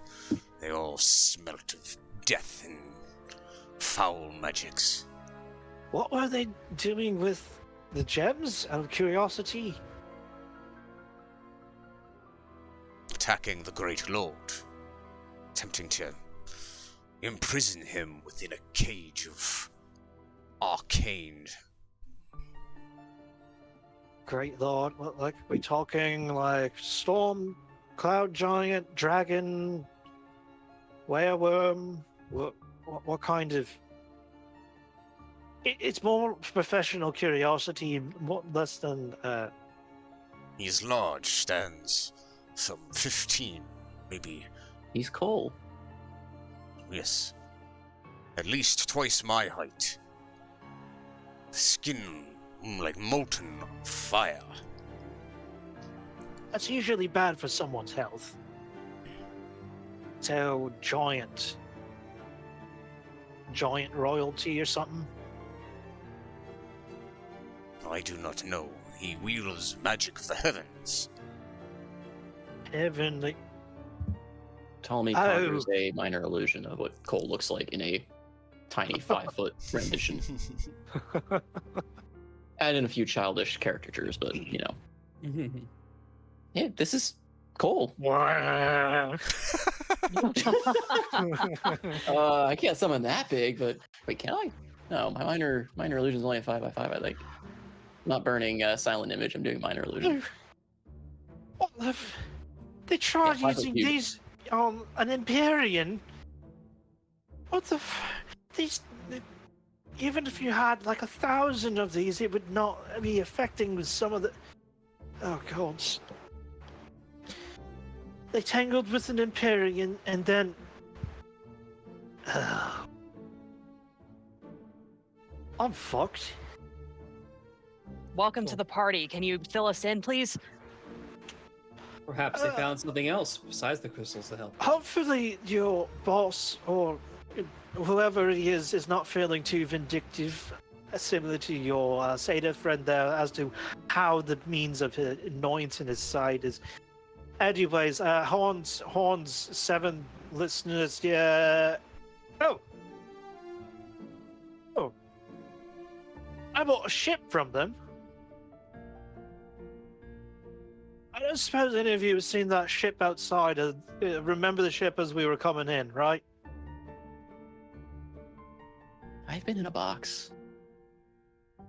They all smelt of death and foul magics. What were they doing with the gems, out of curiosity? Attacking the Great Lord. Attempting to imprison him within a cage of arcane. Great Lord, what, we talking like storm, cloud giant, dragon, wereworm? What kind of? It's more professional curiosity, less than. He's large, stands some 15, maybe. He's Cole. Yes. At least twice my height. The skin like molten fire. That's usually bad for someone's health. So giant royalty or something. I do not know. He wields magic of the heavens. Heavenly. Ptolemy conjures a minor illusion of what Cole looks like in a tiny 5-foot rendition. Add in a few childish caricatures, but yeah, this is Cole. I can't summon that big, but wait, can I? No, my minor illusion is only a 5x5. I think. I'm not burning silent image. I'm doing minor illusion. What the? They tried using these on an Empyrean. What the? These. Even if you had like 1,000 of these, it would not be affecting some of the. Oh God. They tangled with an Empyrean and then. I'm fucked. Welcome to the party. Can you fill us in, please? Perhaps they found something else besides the crystals to help. Hopefully your boss or whoever he is not feeling too vindictive, similar to your Seder friend there, as to how the means of anointing his side is. Anyways, Horns 7 listeners, yeah. Oh, I bought a ship from them. I don't suppose any of you have seen that ship outside. Remember the ship as we were coming in, right? I've been in a box.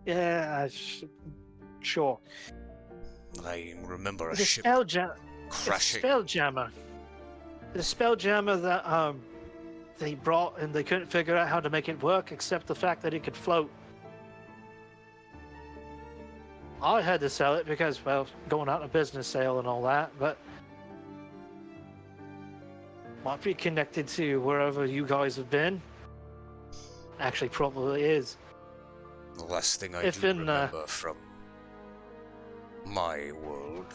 Yeah, sure. I remember a The ship crashing. Spelljammer. The Spelljammer that they brought, and they couldn't figure out how to make it work except the fact that it could float. I had to sell it because, well, going out on a business sale and all that, but might be connected to wherever you guys have been. Actually, probably is. The last thing I If do in, remember from my world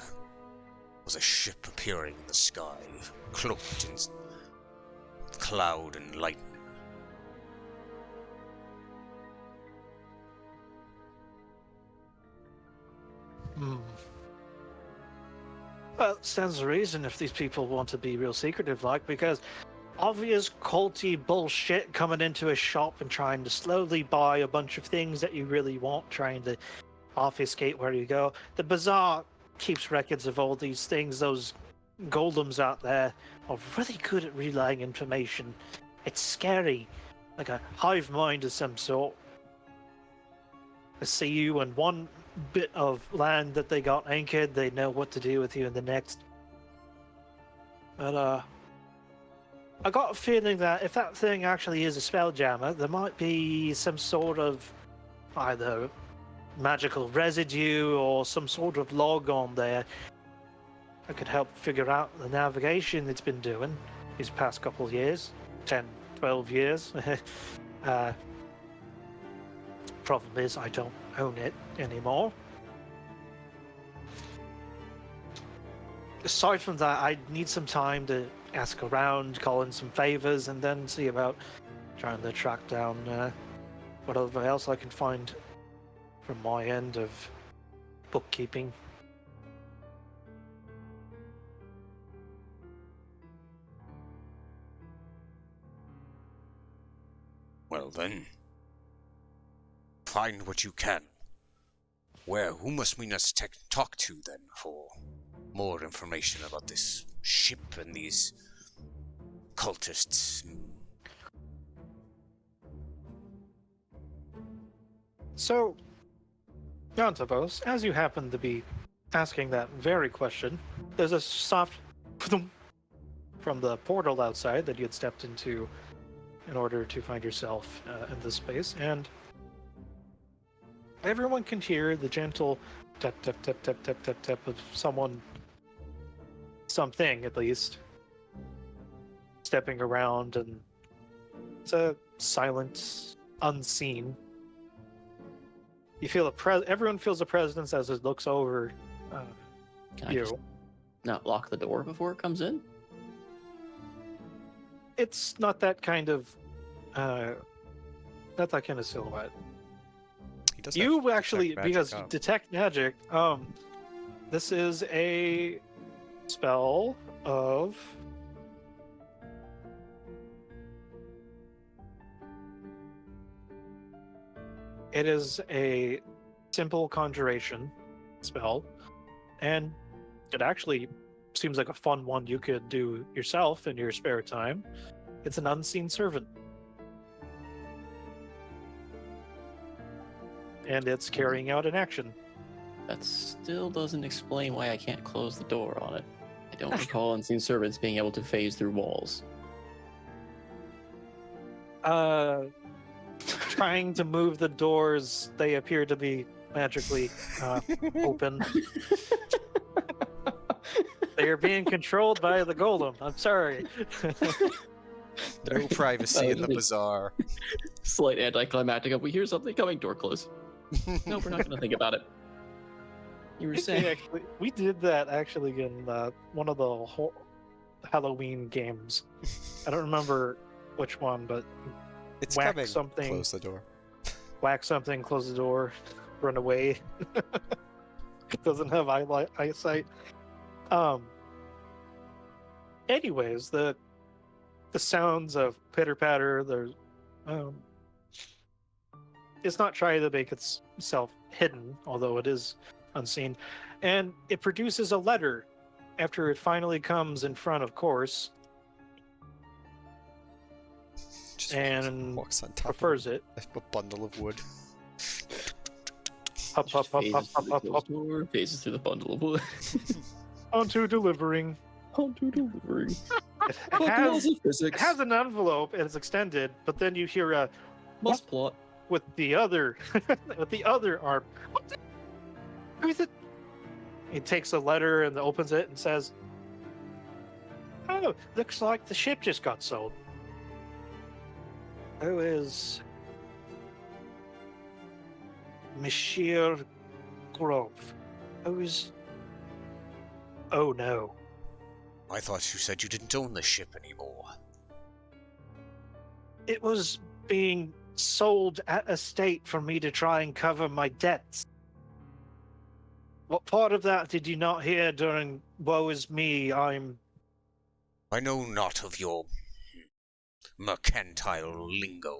was a ship appearing in the sky, cloaked in cloud and lightning. Hmm. Well, stands to reason if these people want to be real secretive, like, because obvious culty bullshit coming into a shop and trying to slowly buy a bunch of things that you really want, trying to obfuscate where you go. The Bazaar keeps records of all these things. Those golems out there are really good at relaying information. It's scary, like a hive mind of some sort. I see you in one bit of land that they got anchored, they know what to do with you in the next. But I got a feeling that if that thing actually is a spelljammer, there might be some sort of either magical residue or some sort of log on there that could help figure out the navigation it's been doing these past couple of years, 10, 12 years. Problem is, I don't own it anymore. Aside from that, I need some time to ask around, call in some favors, and then see about trying to track down whatever else I can find from my end of bookkeeping. Well then, find what you can. Who must we talk to then for more information about this ship and these cultists? So, Eontavos, as you happen to be asking that very question, there's a soft from the portal outside that you had stepped into in order to find yourself in this space, and everyone can hear the gentle tap tap tap tap tap tap tap of something at least, stepping around, and it's a silent, unseen. You feel everyone feels a presence as it looks over Can I you. just not lock the door before it comes in? It's not that kind of silhouette. He does You have actually, detect magic because up. detect magic, this is a spell of it is a simple conjuration spell, and it actually seems like a fun one you could do yourself in your spare time. It's an unseen servant. And it's carrying out an action. That still doesn't explain why I can't close the door on it. I don't recall unseen servants being able to phase through walls. Trying to move the doors, they appear to be magically open. They are being controlled by the golem. I'm sorry. No privacy in the bazaar. Slight anticlimactic of we hear something coming, door close. No, we're not going to think about it. You were saying. We did that actually in one of the Halloween games. I don't remember which one, but It's whack coming. something. Close the door. Whack something, close the door, run away. It doesn't have eyesight. Anyways, the sounds of pitter patter. There's it's not trying to make itself hidden, although it is unseen, and it produces a letter after it finally comes in front of course, Just and walks on top prefers it. of a bundle of wood. Hop, hop, hop, hop, hop, hop, hop, Door, phases through the bundle of wood. onto delivering. Onto delivering. It Fuck has, laws of it physics. has an envelope and it's extended, but then you hear a Must plot. with the other with the other arm. What the, who is it? He takes a letter and opens it and says, "Oh, looks like the ship just got sold. Who is Monsieur Grove? Who is? Oh no." I thought you said you didn't own the ship anymore. It was being sold at estate for me to try and cover my debts. What part of that did you not hear during Woe is Me? I know not of your mercantile lingo.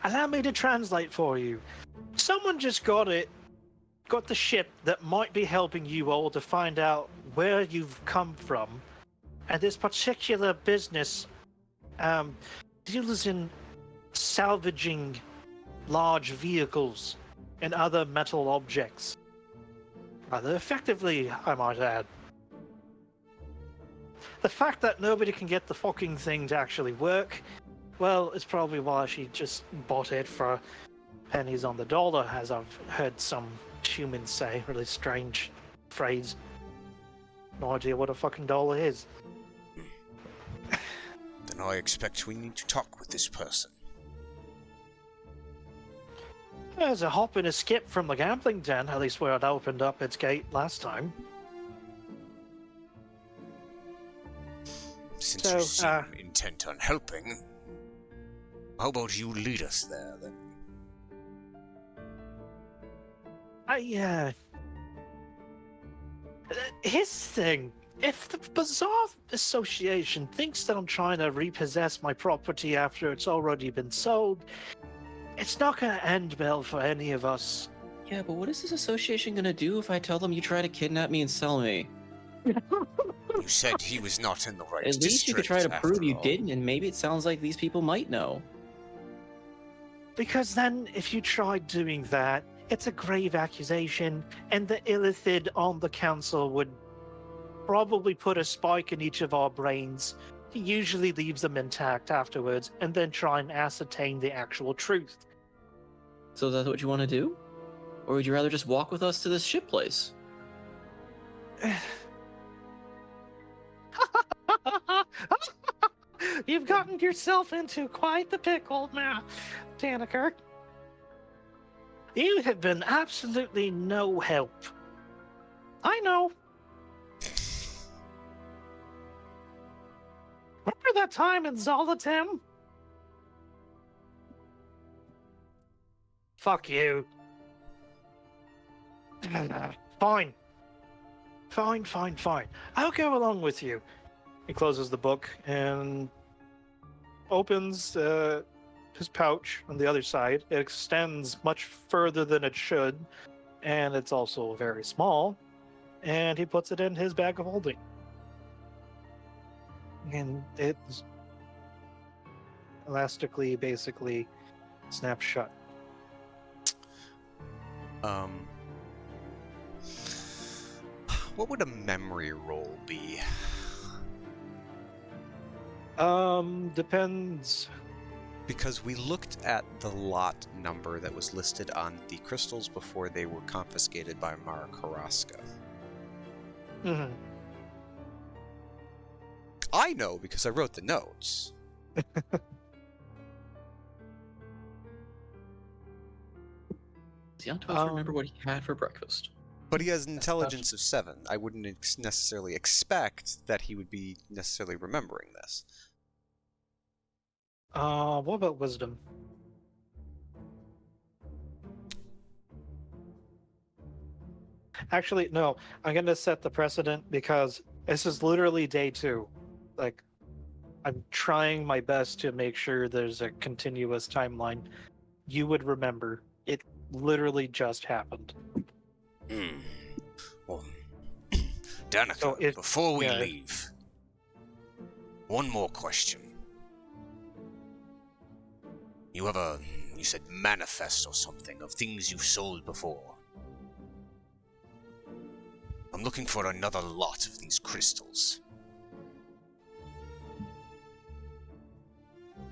Allow me to translate for you. Someone just got the ship that might be helping you all to find out where you've come from. And this particular business deals in salvaging large vehicles and other metal objects. Rather effectively, I might add. The fact that nobody can get the fucking thing to actually work, well, it's probably why she just bought it for pennies on the dollar, as I've heard some humans say. Really strange phrase. No idea what a fucking dollar is. Then I expect we need to talk with this person. There's a hop and a skip from the gambling den, at least where it opened up its gate last time. Since So, you seem intent on helping, how about you lead us there, then? Here's the thing. If the Bazaar Association thinks that I'm trying to repossess my property after it's already been sold, it's not going to end well for any of us. Yeah, but what is this association gonna do if I tell them you try to kidnap me and sell me? You said he was not in the right At least you could try district, to prove after you all. didn't, and maybe it sounds like these people might know. Because then, if you tried doing that, it's a grave accusation, and the illithid on the council would probably put a spike in each of our brains. He usually leaves them intact afterwards, and then try and ascertain the actual truth. So that's what you want to do? Or would you rather just walk with us to this ship place? You've gotten yourself into quite the pickle now, Daniker. You have been absolutely no help. I know. Remember that time in Zolatim? Fuck you. Fine. Fine. I'll go along with you. He closes the book and opens his pouch on the other side. It extends much further than it should, and it's also very small. And he puts it in his bag of holding. And it's elastically, basically, snaps shut. What would a memory roll be? Depends. Because we looked at the lot number that was listed on the crystals before they were confiscated by Mara Carrasca. Mm-hmm. I know because I wrote the notes. Does Eontavos remember what he had for breakfast? But he has an intelligence of 7. I wouldn't necessarily expect that he would be necessarily remembering this. What about wisdom? Actually, no. I'm gonna set the precedent because this is literally day 2. Like, I'm trying my best to make sure there's a continuous timeline. You would remember. It literally just happened. Well, Danica, So before we yeah. leave, one more question. You have you said manifest or something of things you've sold before. I'm looking for another lot of these crystals.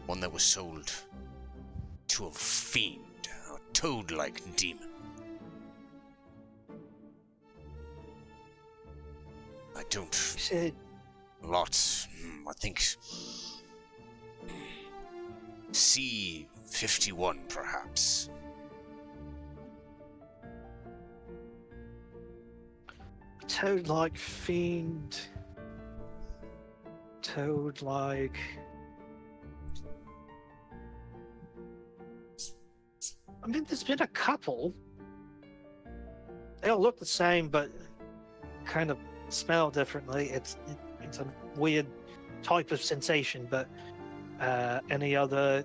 One that was sold to a fiend, a toad-like demon. I don't... Said Lots. I think... C-51, perhaps. toad-like fiend. Toad-like. I mean, there's been a couple. They all look the same, but kind of smell differently. It's a weird type of sensation, but any other...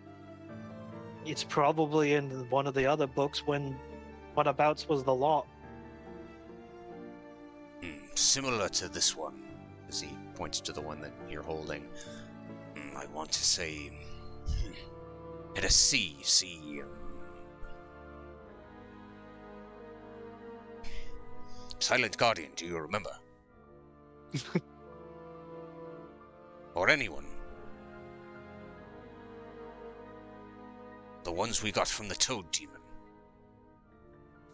It's probably in one of the other books when Whatabouts was the lot. Similar to this one, as he points to the one that you're holding. I want to say... At a C. Silent Guardian, do you remember? Or anyone? The ones we got from the Toad Demon.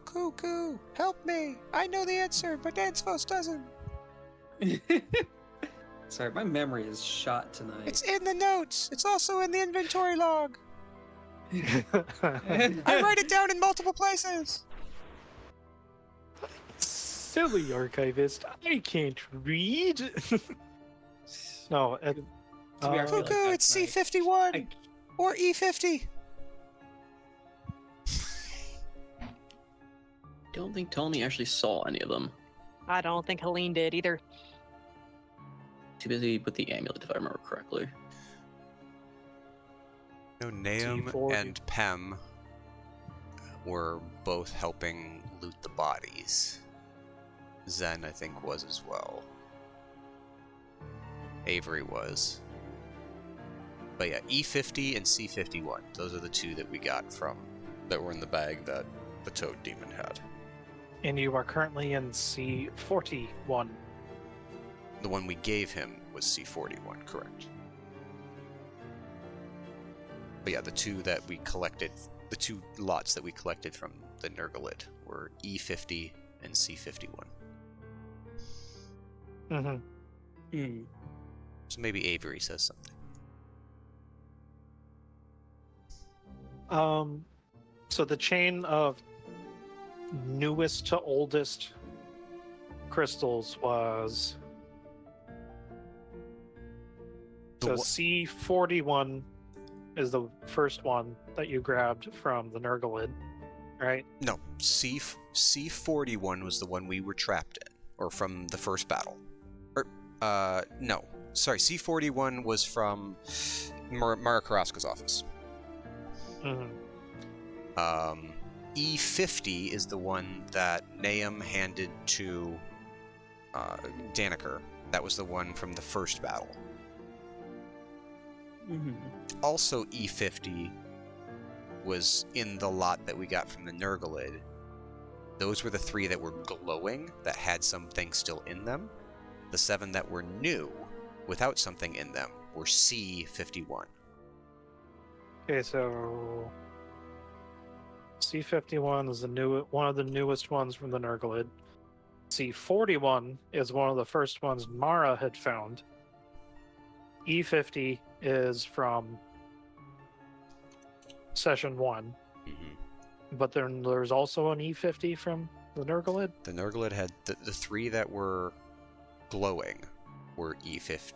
Cuckoo, help me! I know the answer, but Eontavos doesn't. Sorry, my memory is shot tonight. It's in the notes. It's also in the inventory log. I write it down in multiple places. Silly archivist, I can't read. No, To be fair, I feel like Cuckoo, it's that's C51 I- or E50. Don't think Ptolemy actually saw any of them. I don't think Helene did either. Too busy with the amulet, if I remember correctly. No, Nahum T40. and Pem were both helping loot the bodies. Zen, I think, was as well. Avery was. But yeah, E50 and C51. Those are the two that we got from, that were in the bag that the Toad Demon had. And you are currently in C41. The one we gave him was C41, correct. But yeah, the two that we collected, the two lots that we collected from the Nurglid were E50 and C51. Mm-hmm. So maybe Avery says something. So the chain of newest to oldest crystals was... So C41 is the first one that you grabbed from the Nurglid, right? No, C41 was the one we were trapped in, or from the first battle. No. Sorry, C41 was from Mara Carrasco's office. Mm-hmm. E50 is the one that Nahum handed to Daniker. That was the one from the first battle. Also, E50 was in the lot that we got from the Nurglid. Those were the 3 that were glowing, that had something still in them. The 7 that were new, without something in them, were C51. Okay, so C51 is one of the newest ones from the Nurglid. C41 is one of the first ones Mara had found. E50 is from session 1. But then there's also an E50 from the Nurglid. The Nurglid had the 3 that were glowing were E50.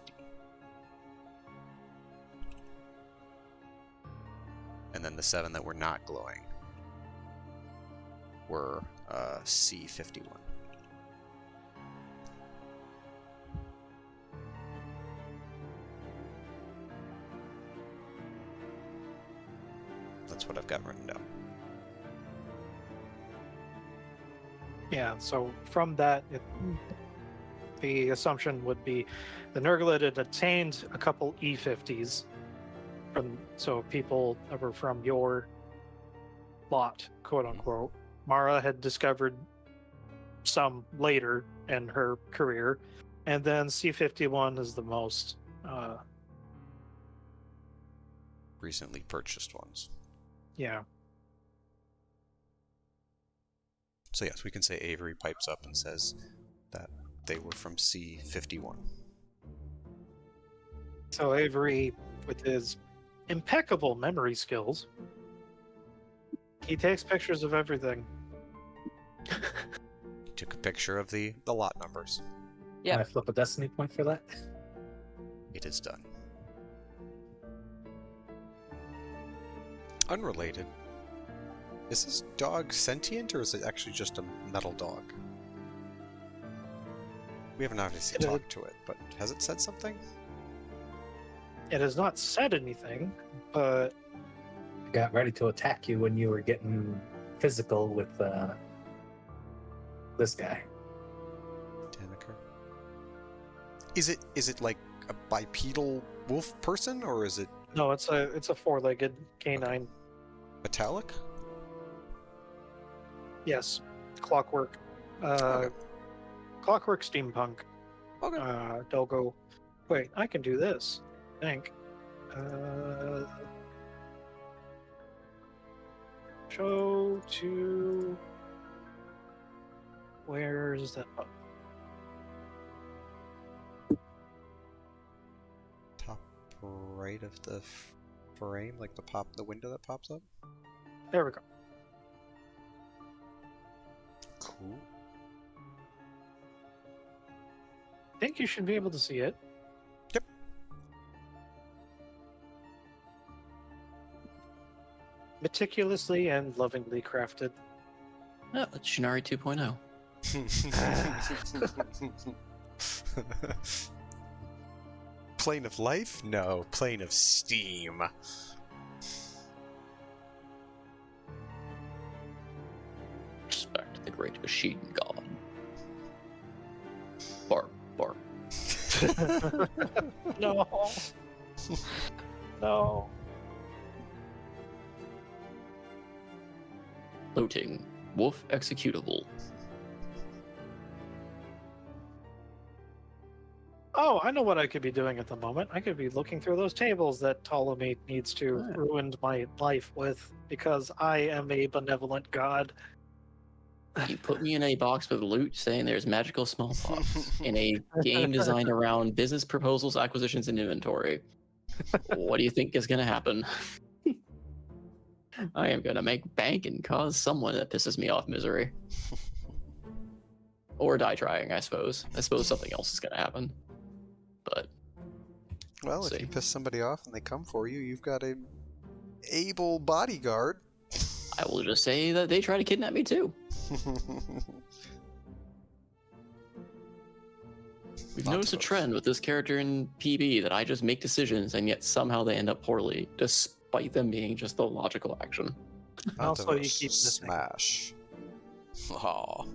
And then the 7 that were not glowing were C51. That's what I've got written down. Yeah, so from that, the assumption would be the Nurglid had attained a couple E50s. So people that were from your lot, quote unquote. Mara had discovered some later in her career, and then C51 is the most. Recently purchased ones. Yeah. So yes, we can say Avery pipes up and says that they were from C51. So Avery, with his impeccable memory skills, he takes pictures of everything. Took a picture of the lot numbers. Yep. Can I flip a destiny point for that? It is done. Unrelated. Is this dog sentient, or is it actually just a metal dog? We haven't obviously talked to it, but has it said something? It has not said anything, but Got ready to attack you when you were getting physical with this guy. Daniker. Is it like a bipedal wolf person, or is it no, it's a four-legged canine. metallic? Yes, clockwork. Okay. Clockwork steampunk. Okay. They'll go. Wait, I can do this. I think. Show to. Where's that? Oh, Top right of the frame, like the window that pops up. there we go. Cool. I think you should be able to see it. Yep. Meticulously and lovingly crafted. Oh, it's Shinari 2.0. Plane of life? No, plane of steam. Respect the great machine god. Bark, bark. No. No. Floating. Wolf executable. Oh, I know what I could be doing at the moment. I could be looking through those tables that Ptolemy needs to Ah. ruin my life with because I am a benevolent god. You put me in a box with loot saying there's magical smallpox in a game designed around business proposals, acquisitions, and inventory. What do you think is going to happen? I am going to make bank and cause someone that pisses me off misery. Or die trying, I suppose. I suppose something else is going to happen. But Well, if See. you piss somebody off and they come for you, you've got a able bodyguard. I will just say that they try to kidnap me too. We've noticed a trend with this character in PB that I just make decisions and yet somehow they end up poorly, despite them being just the logical action. Also, you Eontavos, keep missing. smash. Aw.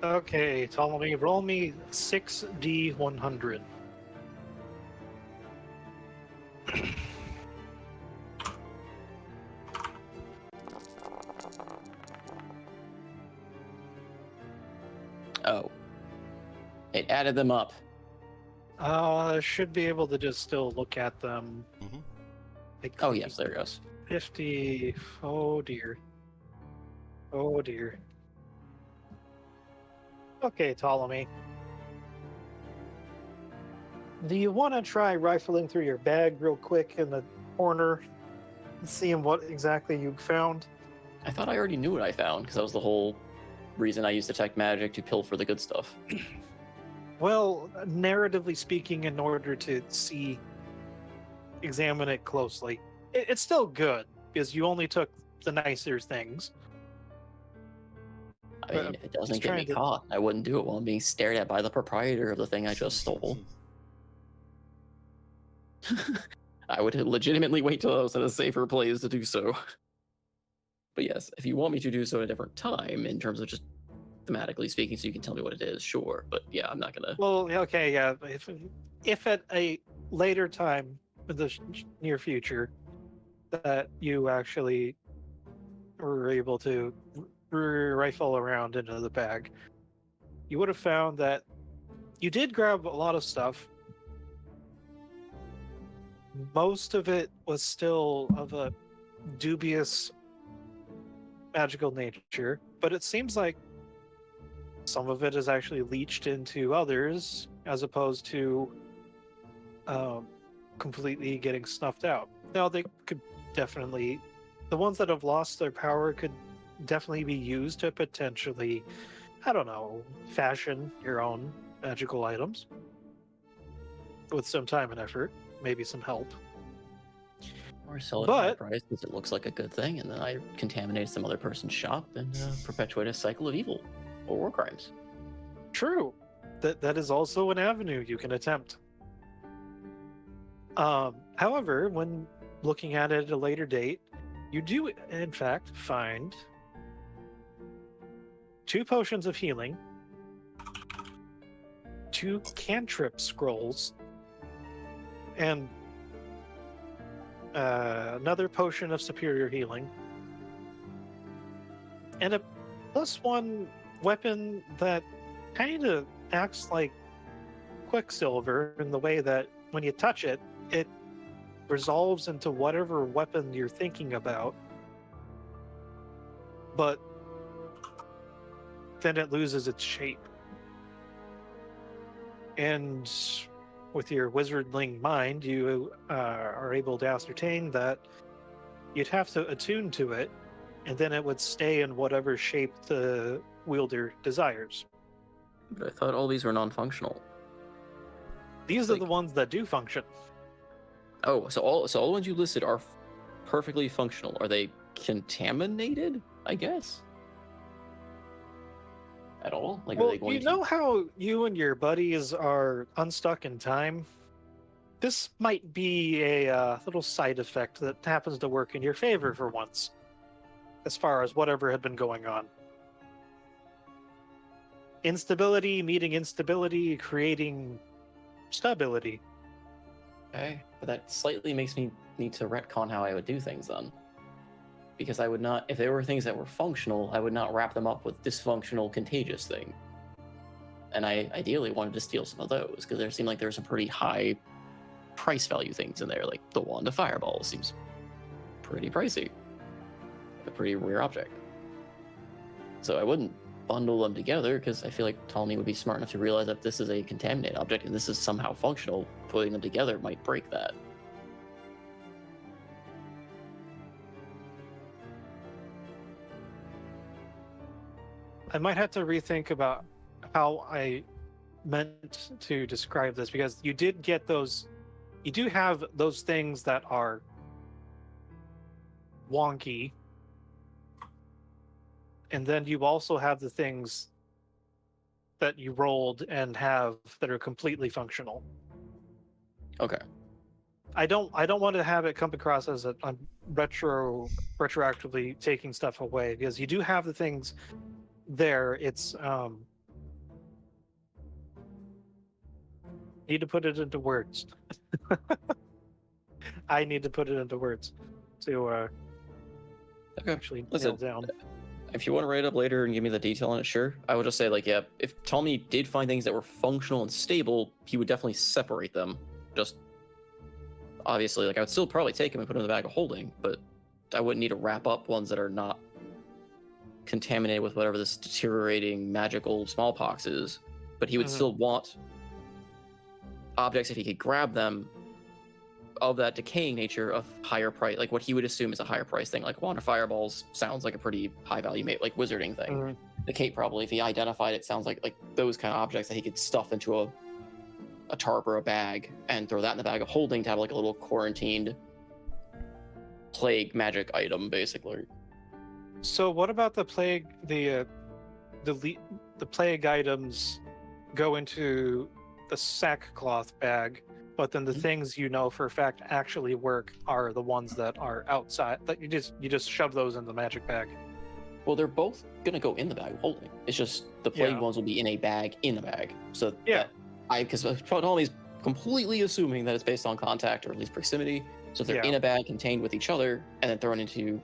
Okay, Ptolemy, roll me 6d100. Oh. It added them up. Should be able to just still look at them. Mhm. Like Oh, yes, there it goes. 50. Oh dear. Oh dear. Okay, Ptolemy. Do you want to try rifling through your bag real quick in the corner and seeing what exactly you found? I thought I already knew what I found because that was the whole reason I used detect magic to pill for the good stuff. Well, narratively speaking, in order to examine it closely, it's still good because you only took the nicer things. I mean, if it doesn't just get me trying to- caught, I wouldn't do it while I'm being stared at by the proprietor of the thing I just stole. I would legitimately wait till I was in a safer place to do so. But yes, if you want me to do so at a different time, in terms of just thematically speaking, so you can tell me what it is, sure. But yeah, I'm not gonna. Well, okay, yeah. If at a later time in the near future that you actually were able to rifle around into the bag, you would have found that you did grab a lot of stuff. Most of it was still of a dubious magical nature, but it seems like some of it is actually leached into others as opposed to completely getting snuffed out. Now, they could definitely, the ones that have lost their power could definitely be used to potentially, I don't know, fashion your own magical items with some time and effort, maybe some help. Or sell it at a high But price because it looks like a good thing, and then I contaminate some other person's shop and perpetuate a cycle of evil or war crimes. true, that is also an avenue you can attempt. However, when looking at it at a later date, you do in fact find 2 potions of healing, 2 cantrip scrolls, and another potion of superior healing, and a +1 weapon that kind of acts like Quicksilver in the way that when you touch it, it resolves into whatever weapon you're thinking about, but then it loses its shape. And with your wizardling mind, you are able to ascertain that you'd have to attune to it, and then it would stay in whatever shape the wielder desires. But I thought all these were non-functional. These are the ones that do function. Oh, so all the ones you listed are perfectly functional. Are they contaminated? I guess. At all? Like, are Well, they going you to? know how you and your buddies are unstuck in time? This might be a little side effect that happens to work in your favor for once, as far as whatever had been going on. Instability meeting instability, creating stability. Okay, but that slightly makes me need to retcon how I would do things then. Because I would not, if there were things that were functional, I would not wrap them up with dysfunctional, contagious thing. And I ideally wanted to steal some of those, because there seemed like there were some pretty high price value things in there, like the wand of fireball seems pretty pricey. A pretty rare object. So I wouldn't bundle them together, because I feel like Ptolemy would be smart enough to realize that if this is a contaminated object and this is somehow functional, putting them together might break that. I might have to rethink about how I meant to describe this, because you did get those, you do have those things that are wonky, and then you also have the things that you rolled and have that are completely functional. Okay. I don't want to have it come across as I'm retroactively taking stuff away, because you do have the things there. It's need to put it into words. I need to put it into words to Okay. actually Listen, nail down. if you want to write it up later and give me the detail on it, sure. I would just say, like, yeah, if Ptolemy did find things that were functional and stable, he would definitely separate them. Just obviously, like, I would still probably take them and put them in the bag of holding, but I wouldn't need to wrap up ones that are not contaminated with whatever this deteriorating magical smallpox is. But he would still want objects, if he could grab them, of that decaying nature of higher price, like what he would assume is a higher price thing. Like wand of fireballs sounds like a pretty high value like wizarding thing. The cape, probably, if he identified it, sounds like those kind of objects that he could stuff into a tarp or a bag and throw that in the bag of holding to have like a little quarantined plague magic item, basically. So what about the plague? The plague items go into the sackcloth bag, but then the things you know for a fact actually work are the ones that are outside. That you just shove those in the magic bag. Well, they're both gonna go in the bag of holding. It's just the plague ones will be in a bag in a bag. So because Ptolemy's completely assuming that it's based on contact or at least proximity. So if they're in a bag contained with each other and then thrown into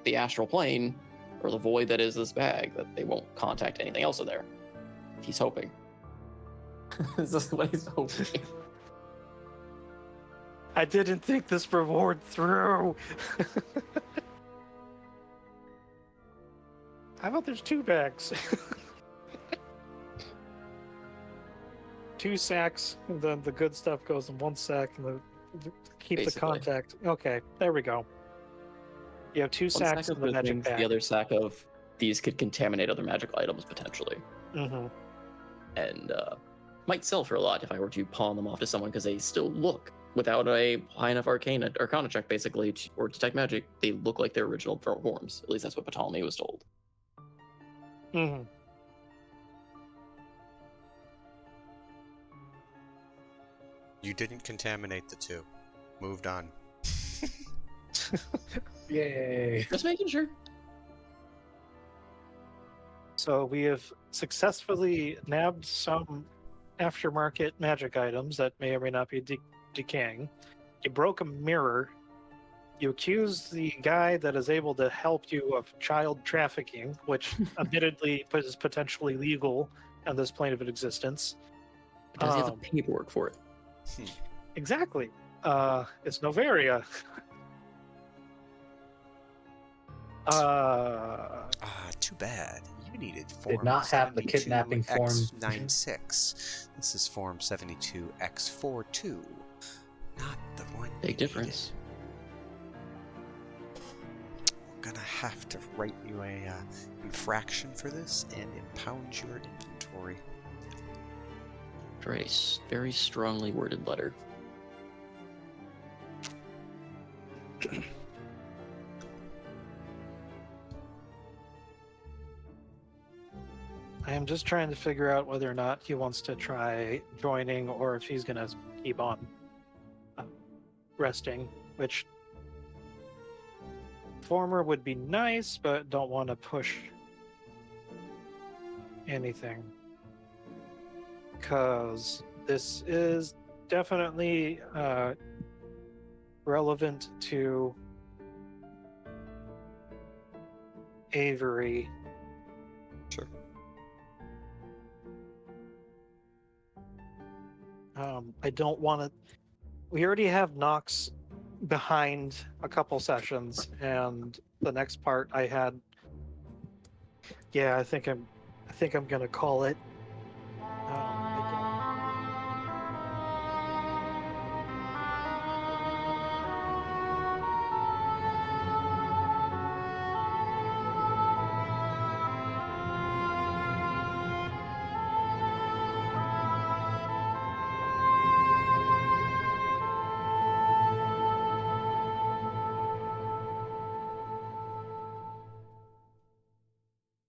the astral plane or the void that is this bag, that they won't contact anything else in there. He's hoping. This is what he's hoping. I didn't think this reward through. How about there's 2 bags? 2 sacks, and then the good stuff goes in 1 sack, and keep Basically. the contact. Okay, there we go. You have 2 One sacks sack in of the good magic things, bag. the other sack of these could contaminate other magical items potentially, Mm-hmm. and might sell for a lot if I were to pawn them off to someone, because they still look, without a high enough arcana check basically, or detect magic, they look like their original forms. At least that's what Ptolemy was told. Mm-hmm. You didn't contaminate the 2. Moved on. Yay. Just making sure. So we have successfully nabbed some aftermarket magic items that may or may not be decaying. You broke a mirror. You accused the guy that is able to help you of child trafficking, which admittedly is potentially legal on this plane of existence. Does he have the paperwork for it? Exactly. It's Novaria. Too bad. You needed Did form not have the kidnapping form. X96. This is form 72X42. Not the one. you Big difference. needed. We're gonna have to write you a infraction for this and impound your inventory. Very, very strongly worded letter. I am just trying to figure out whether or not he wants to try joining or if he's going to keep on resting, which former would be nice, but don't want to push anything. Because this is definitely relevant to Avery. Sure. I don't want to. We already have Nox behind a couple sessions, and the next part I had. Yeah, I think I'm gonna call it.